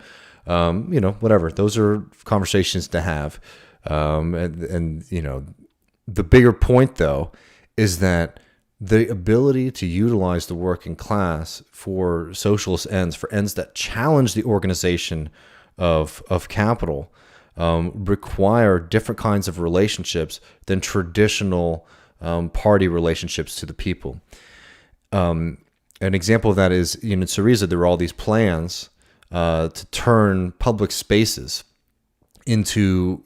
Whatever. Those are conversations to have. The bigger point, though, is that the ability to utilize the working class for socialist ends, for ends that challenge the organization of capital, require different kinds of relationships than traditional party relationships to the people. An example of that is, in Syriza, there were all these plans to turn public spaces into,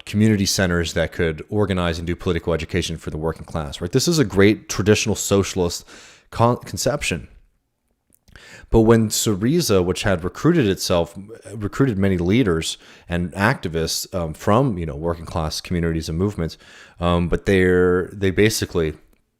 community centers that could organize and do political education for the working class, right? This is a great traditional socialist conception. But when Syriza, which had recruited many leaders and activists from working class communities and movements, but they basically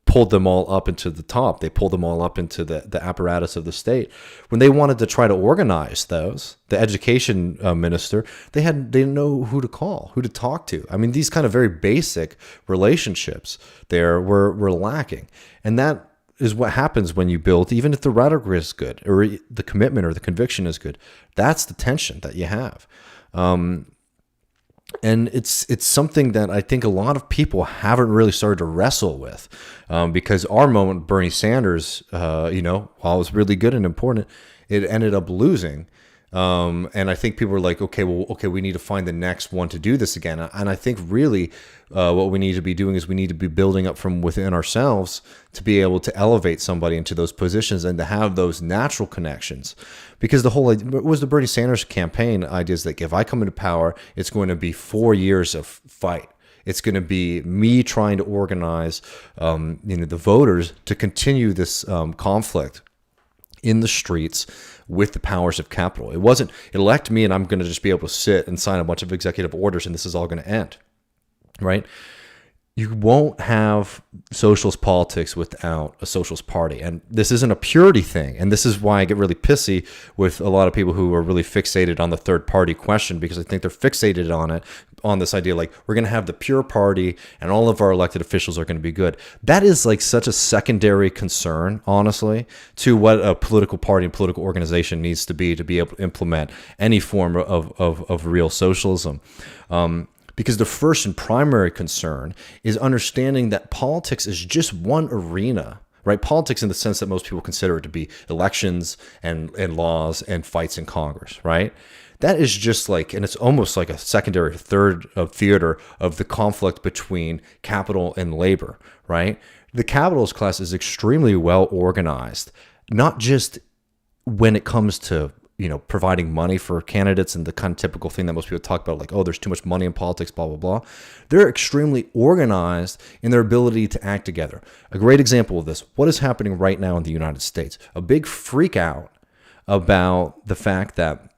pulled them all up into the top. They pulled them all up into the apparatus of the state. When they wanted to try to organize those, the education minister, they didn't know who to call, who to talk to. I mean, these kind of very basic relationships there were lacking, and that is what happens when you build, even if the rhetoric is good or the commitment or the conviction is good. That's the tension that you have. And it's something that I think a lot of people haven't really started to wrestle with, because our moment, Bernie Sanders, while it was really good and important, it ended up losing. And I think people were like, okay, we need to find the next one to do this again. And I think really what we need to be doing is we need to be building up from within ourselves to be able to elevate somebody into those positions and to have those natural connections. Because the whole idea was the Bernie Sanders campaign idea is that if I come into power, it's going to be 4 years of fight. It's going to be me trying to organize, the voters to continue this conflict in the streets with the powers of capital. It wasn't elect me and I'm going to just be able to sit and sign a bunch of executive orders and this is all going to end, right? You won't have socialist politics without a socialist party. And this isn't a purity thing. And this is why I get really pissy with a lot of people who are really fixated on the third party question, because I think they're fixated on it, on this idea like we're going to have the pure party and all of our elected officials are going to be good. That is like such a secondary concern, honestly, to what a political party and political organization needs to be able to implement any form of real socialism. Because the first and primary concern is understanding that politics is just one arena, right? Politics in the sense that most people consider it to be elections and laws and fights in Congress, right? That is just like, and it's almost like a secondary third of theater of the conflict between capital and labor, right? The capitalist class is extremely well organized, not just when it comes to providing money for candidates and the kind of typical thing that most people talk about, like, oh, there's too much money in politics, blah, blah, blah. They're extremely organized in their ability to act together. A great example of this, what is happening right now in the United States? A big freak out about the fact that,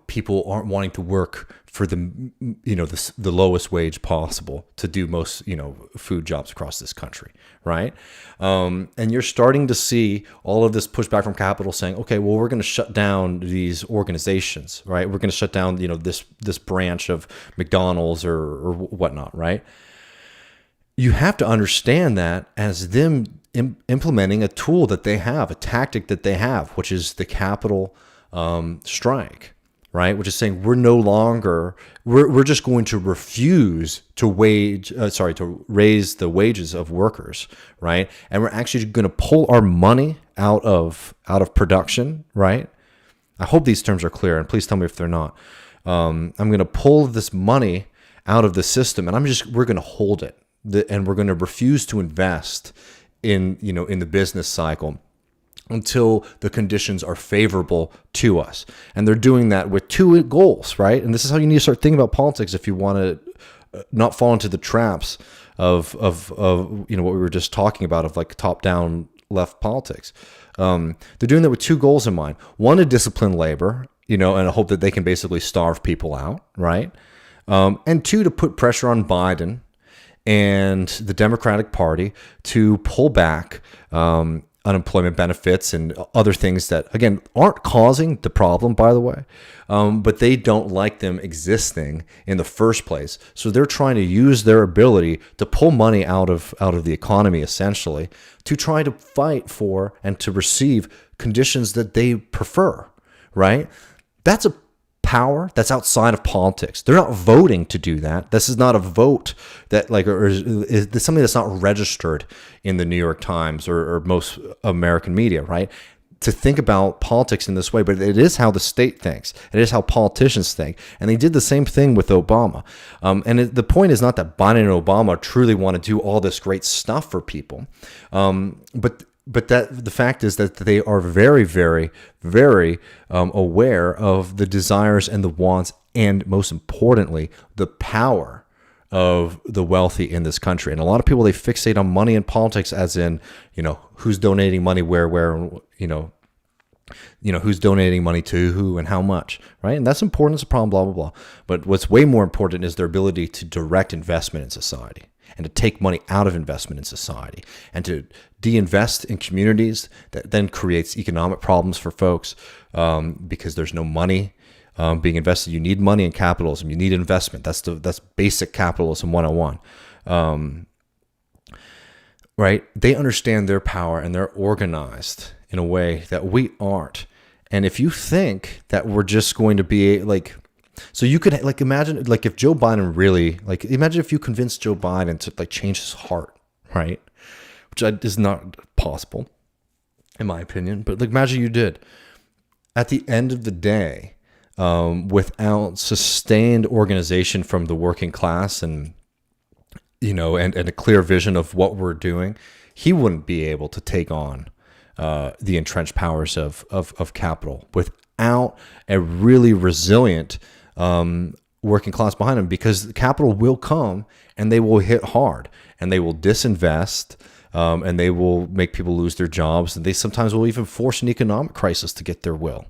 people aren't wanting to work for the lowest wage possible to do most, food jobs across this country, right? And you're starting to see all of this pushback from capital saying, okay, well, we're going to shut down these organizations, right? We're going to shut down, this branch of McDonald's or whatnot, right? You have to understand that as them implementing a tool that they have, a tactic that they have, which is the capital strike, right? Which is saying we're no longer, we're just going to refuse to raise the wages of workers, right? And we're actually going to pull our money out of production, right? I hope these terms are clear, and please tell me if they're not. I'm going to pull this money out of the system, and we're going to hold it, and we're going to refuse to invest in the business cycle until the conditions are favorable to us. And they're doing that with two goals, right? And this is how you need to start thinking about politics if you want to not fall into the traps of what we were just talking about, of like top-down left politics. They're doing that with two goals in mind. One, to discipline labor, and I hope that they can basically starve people out, right? And two, to put pressure on Biden and the Democratic Party to pull back unemployment benefits and other things that, again, aren't causing the problem, by the way, but they don't like them existing in the first place. So they're trying to use their ability to pull money out of the economy, essentially, to try to fight for and to receive conditions that they prefer, right? That's a power that's outside of politics. They're not voting to do that. This is not a vote that is something that's not registered in the New York Times or most American media, right? To think about politics in this way, but it is how the state thinks. It is how politicians think. And they did the same thing with Obama. The point is not that Biden and Obama truly want to do all this great stuff for people, but that the fact is that they are very, very, very aware of the desires and the wants, and most importantly, the power of the wealthy in this country. And a lot of people, they fixate on money in politics as in, who's donating money where, who's donating money to who and how much, right? And that's important. It's a problem, blah, blah, blah. But what's way more important is their ability to direct investment in society, and to take money out of investment in society, and to de-invest in communities. That then creates economic problems for folks because there's no money being invested. You need money in capitalism. You need investment. That's basic capitalism 101. Right? They understand their power, and they're organized in a way that we aren't. And if you think that we're just going to be like, so you could imagine if Joe Biden really imagine if you convinced Joe Biden to change his heart, right? Which is not possible, in my opinion. But imagine you did. At the end of the day, without sustained organization from the working class and a clear vision of what we're doing, he wouldn't be able to take on the entrenched powers of capital without a really resilient working class behind them, because capital will come and they will hit hard and they will disinvest and they will make people lose their jobs, and they sometimes will even force an economic crisis to get their will,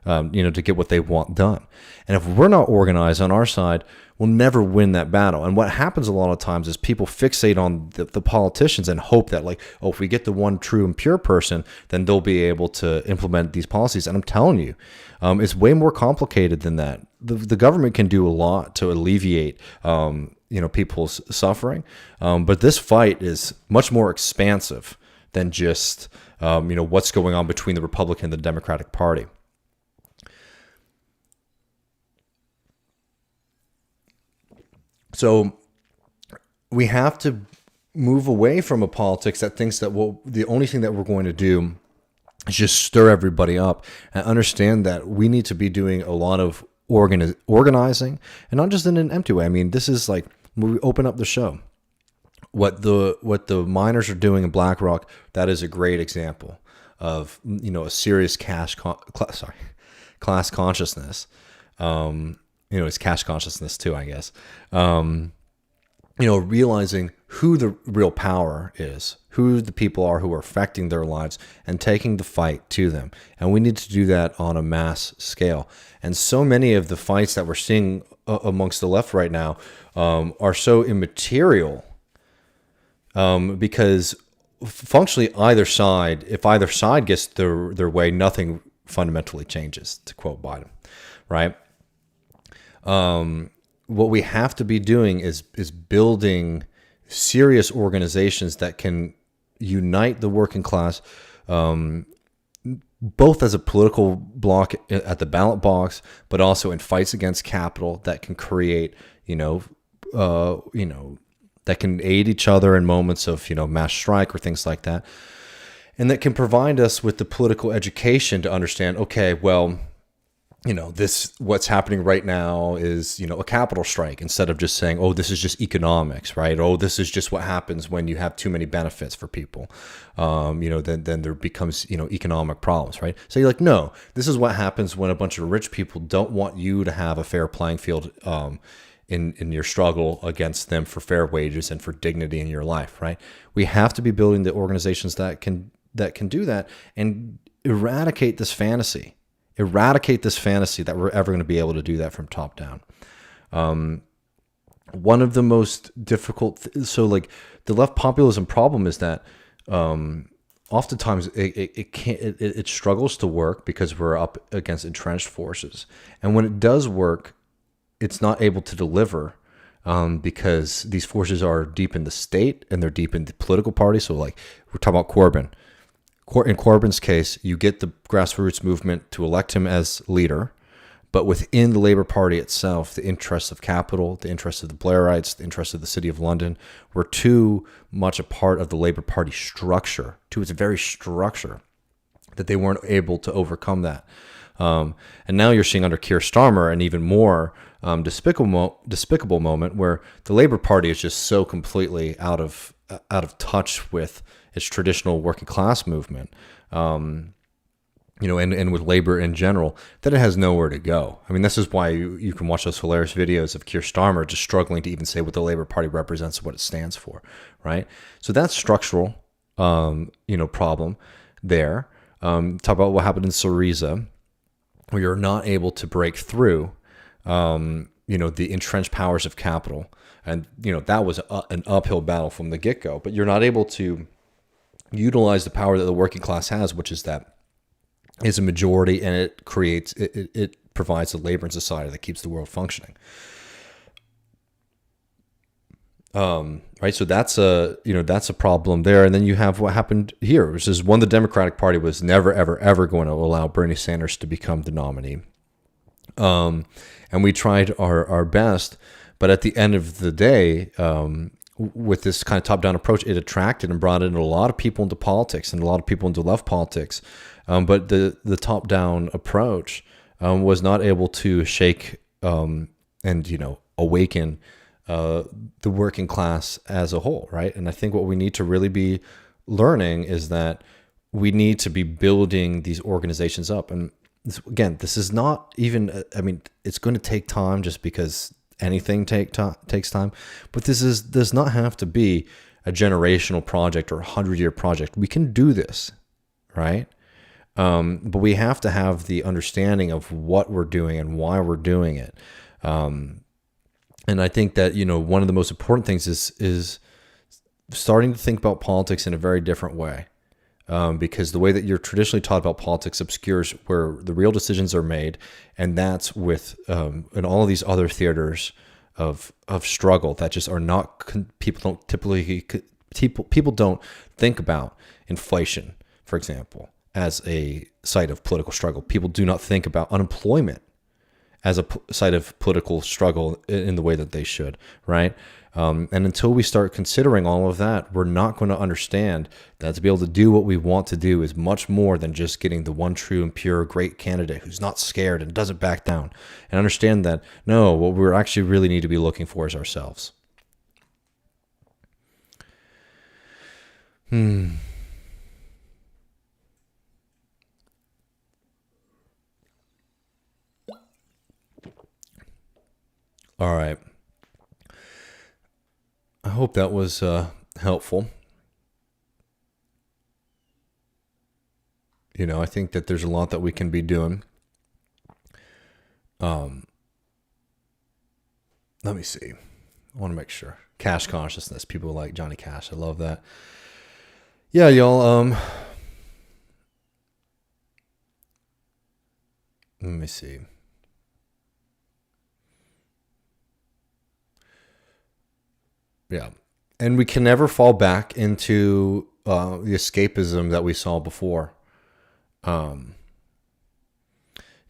to get what they want done. And if we're not organized on our side, we'll never win that battle. And what happens a lot of times is people fixate on the politicians and hope that, like, oh, if we get the one true and pure person, then they'll be able to implement these policies. And I'm telling you, it's way more complicated than that. The government can do a lot to alleviate, people's suffering. But this fight is much more expansive than just, what's going on between the Republican and the Democratic Party. So we have to move away from a politics that thinks that the only thing that we're going to do is just stir everybody up, and understand that we need to be doing a lot of organizing, and not just in an empty way. I mean, this is like when we open up the show. What the miners are doing in Blackrock, that is a great example of a serious class consciousness. It's cash consciousness too, I guess. Realizing who the real power is, who the people are who are affecting their lives, and taking the fight to them. And we need to do that on a mass scale. And so many of the fights that we're seeing amongst the left right now are so immaterial, because functionally if either side gets their way, nothing fundamentally changes, to quote Biden, right? What we have to be doing is building serious organizations that can unite the working class, both as a political bloc at the ballot box, but also in fights against capital that can create, that can aid each other in moments of, mass strike or things like that. And that can provide us with the political education to understand, okay, well, what's happening right now is, a capital strike, instead of just saying, oh, this is just economics, right? Oh, this is just what happens when you have too many benefits for people. Then there becomes, economic problems, right? So you're like, no, this is what happens when a bunch of rich people don't want you to have a fair playing field, in your struggle against them for fair wages and for dignity in your life, right? We have to be building the organizations that can do that, and eradicate this fantasy that we're ever going to be able to do that from top down. One of the most difficult, so like the left populism problem is that oftentimes it struggles to work because we're up against entrenched forces, and when it does work, it's not able to deliver because these forces are deep in the state and they're deep in the political party. So like we're talking about Corbyn. In Corbyn's case, you get the grassroots movement to elect him as leader, but within the Labour Party itself, the interests of capital, the interests of the Blairites, the interests of the City of London were too much a part of the Labour Party structure, to its very structure, that they weren't able to overcome that. And now you're seeing under Keir Starmer an even more despicable moment where the Labour Party is just so completely out of touch with its traditional working class movement, and with labor in general, that it has nowhere to go. I mean, this is why you can watch those hilarious videos of Keir Starmer just struggling to even say what the Labour Party represents and what it stands for, right? So that's structural, problem there. Talk about what happened in Syriza, where you're not able to break through, the entrenched powers of capital. And, that was an uphill battle from the get-go. But you're not able to utilize the power that the working class has, which is that it's a majority, and it creates, it provides a labor and society that keeps the world functioning. Right. So that's a problem there. And then you have what happened here, which is, one, the Democratic Party was never, ever, ever going to allow Bernie Sanders to become the nominee. And we tried our best, but at the end of the day, with this kind of top-down approach, it attracted and brought in a lot of people into politics and a lot of people into left politics. But the top-down approach was not able to shake and awaken the working class as a whole, right? And I think what we need to really be learning is that we need to be building these organizations up. And this is not even, it's going to take time, just because anything takes time, but this does not have to be a generational project or a 100-year project. We can do this, right? But we have to have the understanding of what we're doing and why we're doing it. And I think that, one of the most important things is starting to think about politics in a very different way. Because the way that you're traditionally taught about politics obscures where the real decisions are made, and that's with in all of these other theaters of struggle that just are not people don't think about inflation, for example, as a site of political struggle. People do not think about unemployment as a site of political struggle in the way that they should, right? And until we start considering all of that, we're not going to understand that to be able to do what we want to do is much more than just getting the one true and pure great candidate who's not scared and doesn't back down. And understand that, no, what we actually really need to be looking for is ourselves. All right. I hope that was helpful. I think that there's a lot that we can be doing. Let me see. I want to make sure. Cash consciousness. People like Johnny Cash. I love that. Yeah, y'all. Let me see. Yeah. And we can never fall back into the escapism that we saw before. The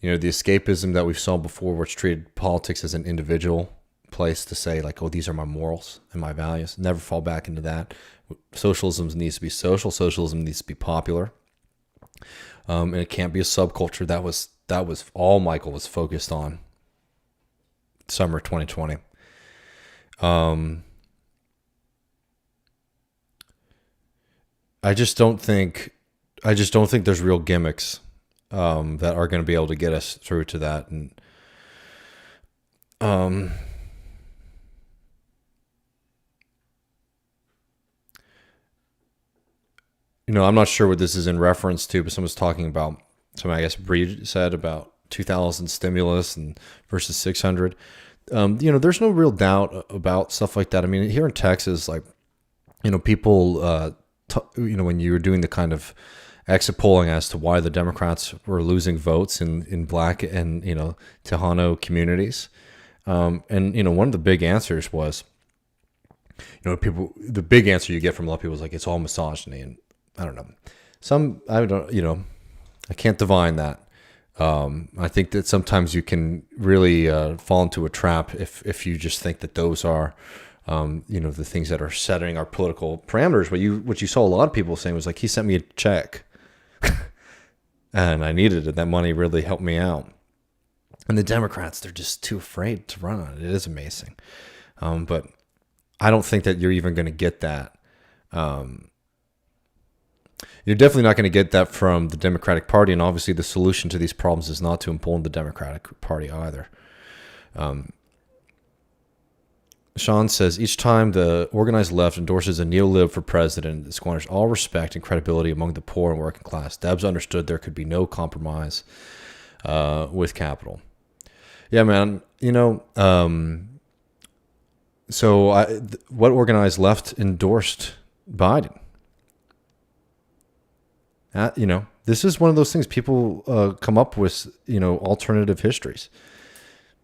escapism that we saw before, which treated politics as an individual place to say, like, oh, these are my morals and my values. Never fall back into that. Socialism needs to be social. Socialism needs to be popular. And it can't be a subculture. That was all Michael was focused on. Summer 2020. I just don't think there's real gimmicks that are going to be able to get us through to that. And I'm not sure what this is in reference to, but someone's talking about something I guess Breed said about 2,000 stimulus and versus 600. There's no real doubt about stuff like that. I mean, here in Texas, like, people, when you were doing the kind of exit polling as to why the Democrats were losing votes in Black and, Tejano communities. And one of the big answers was, the big answer you get from a lot of people is like, it's all misogyny. And I don't know. I can't divine that. I think that sometimes you can really fall into a trap if you just think that those are, the things that are setting our political parameters. What you saw a lot of people saying was like, he sent me a check and I needed it. That money really helped me out. And the Democrats, they're just too afraid to run on it. It is amazing. But I don't think that you're even going to get that. You're definitely not going to get that from the Democratic Party. And obviously the solution to these problems is not to implode the Democratic Party either. Sean says, each time the organized left endorses a neo-lib for president, it squanders all respect and credibility among the poor and working class. Debs understood there could be no compromise with capital. Yeah, man. What organized left endorsed Biden? This is one of those things people come up with, alternative histories.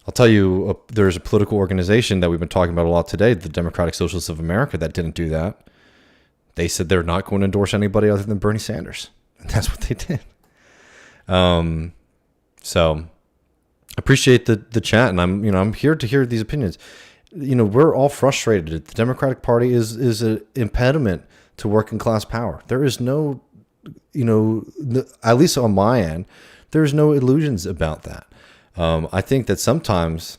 I'll tell you, there's a political organization that we've been talking about a lot today, the Democratic Socialists of America, that didn't do that. They said they're not going to endorse anybody other than Bernie Sanders. And that's what they did. So appreciate the chat, and I'm here to hear these opinions. We're all frustrated. The Democratic Party is an impediment to working class power. There is no, at least on my end, there's no illusions about that. I think that sometimes,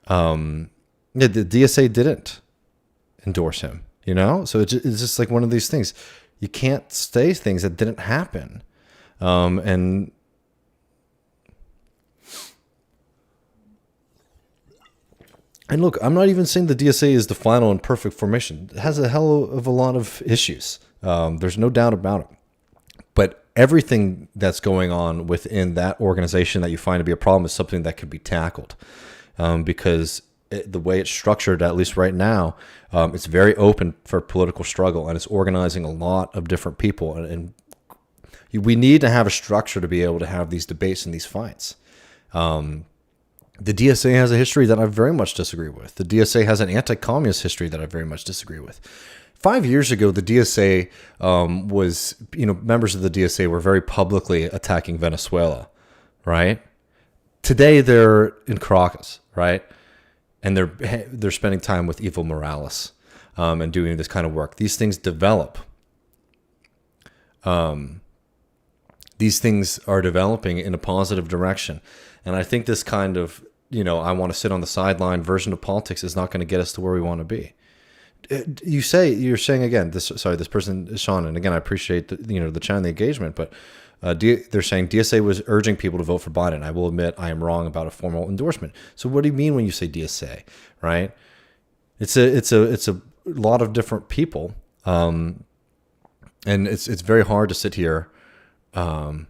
the DSA didn't endorse him, so it's just like one of these things. You can't say things that didn't happen. And And look, I'm not even saying the DSA is the final and perfect formation. It has a hell of a lot of issues. There's no doubt about it. But everything that's going on within that organization that you find to be a problem is something that could be tackled, because the way it's structured, at least right now, it's very open for political struggle, and it's organizing a lot of different people. And we need to have a structure to be able to have these debates and these fights. The DSA has a history that I very much disagree with. The DSA has an anti-communist history that I very much disagree with. 5 years ago, the DSA was, members of the DSA were very publicly attacking Venezuela, right? Today, they're in Caracas, right? And they're spending time with Evo Morales and doing this kind of work. These things develop. These things are developing in a positive direction. And I think this kind of, I want to sit on the sideline version of politics is not going to get us to where we want to be. You're saying again, this person is Sean, and again, I appreciate the channel, the engagement, but they're saying DSA was urging people to vote for Biden. I will admit I am wrong about a formal endorsement. So what do you mean when you say DSA, right? It's a lot of different people, and it's very hard to sit here, and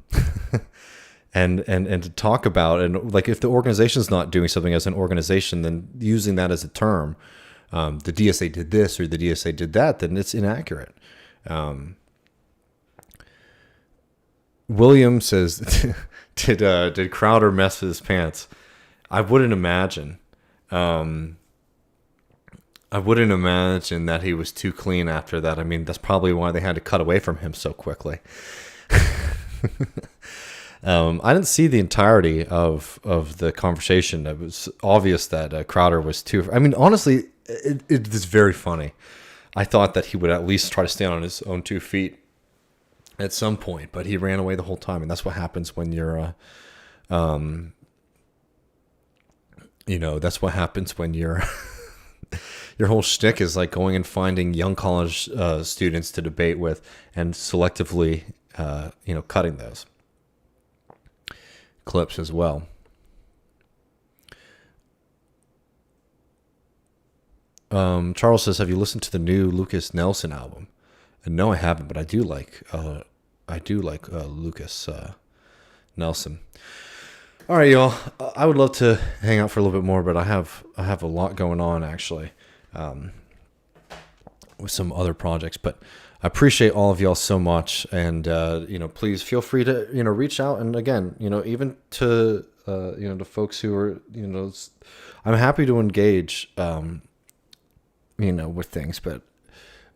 to talk about, and like if the organization's not doing something as an organization, then using that as a term. The DSA did this or the DSA did that, then it's inaccurate. William says, did Crowder mess with his pants? I wouldn't imagine. I wouldn't imagine that he was too clean after that. I mean, that's probably why they had to cut away from him so quickly. I didn't see the entirety of the conversation. It was obvious that Crowder was too. I mean, honestly, it is very funny. I thought that he would at least try to stand on his own 2 feet at some point, but he ran away the whole time, and that's what happens when you're, that's what happens when you're. Your whole shtick is like going and finding young college students to debate with, and selectively, cutting those clips as well. Charles says, "Have you listened to the new Lucas Nelson album?" And no, I haven't, but I do like Lucas Nelson. All right, y'all. I would love to hang out for a little bit more, but I have a lot going on actually, with some other projects. But I appreciate all of y'all so much, and please feel free to reach out. And again, even to to folks who are I'm happy to engage with things, but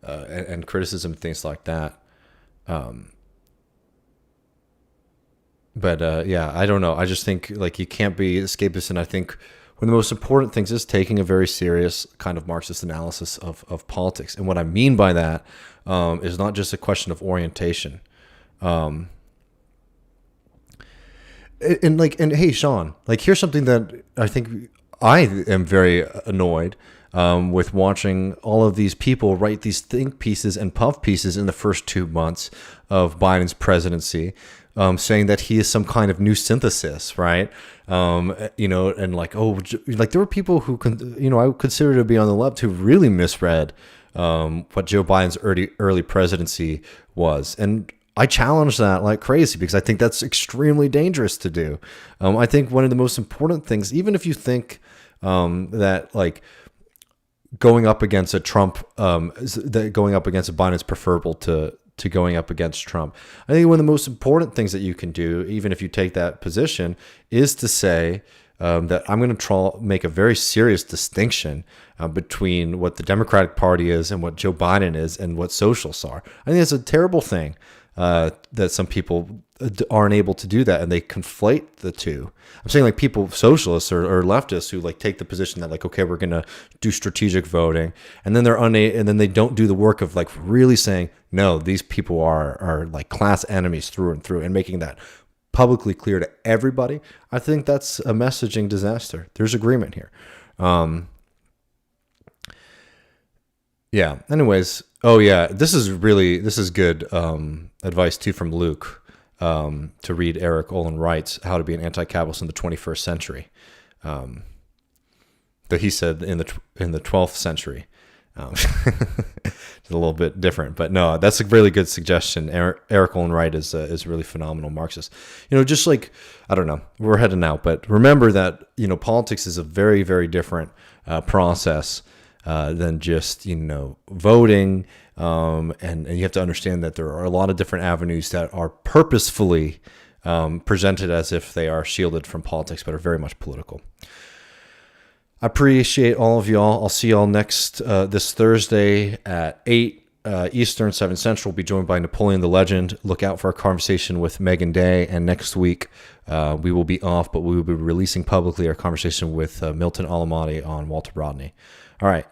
and criticism, things like that. I don't know. I just think like you can't be escapist, and I think one of the most important things is taking a very serious kind of Marxist analysis of politics. And what I mean by that is not just a question of orientation. And hey, Sean, like here's something that I think I am very annoyed with watching all of these people write these think pieces and puff pieces in the first 2 months of Biden's presidency, saying that he is some kind of new synthesis, right? And like, there were people who I would consider to be on the left who really misread what Joe Biden's early presidency was. And I challenge that like crazy because I think that's extremely dangerous to do. I think one of the most important things, even if you think that like going up against a Trump, that going up against a Biden is preferable to going up against Trump. I think one of the most important things that you can do, even if you take that position, is to say that I'm going to make a very serious distinction between what the Democratic Party is and what Joe Biden is and what socialists are. I think it's a terrible thing that some people aren't able to do that, and they conflate the two. I'm saying like people, socialists or leftists, who like take the position that like, okay, we're going to do strategic voting, and then and then they don't do the work of like really saying, no, these people are like class enemies through and through, and making that publicly clear to everybody. I think that's a messaging disaster. There's agreement here. Yeah. Anyways. Oh yeah. This is good advice too from Luke. To read Eric Olin Wright's How to Be an Anti-Capitalist in the 21st Century. that he said in the 12th century. It's a little bit different, but no, that's a really good suggestion. Eric Olin Wright is a really phenomenal Marxist. Just like, I don't know, we're heading out, but remember that, politics is a very, very different process than just, voting. And you have to understand that there are a lot of different avenues that are purposefully presented as if they are shielded from politics, but are very much political. I appreciate all of y'all. I'll see y'all next this Thursday at 8 Eastern, 7 Central. We'll be joined by Napoleon the Legend. Look out for our conversation with Megan Day. And next week, we will be off, but we will be releasing publicly our conversation with Milton Alamati on Walter Rodney. All right.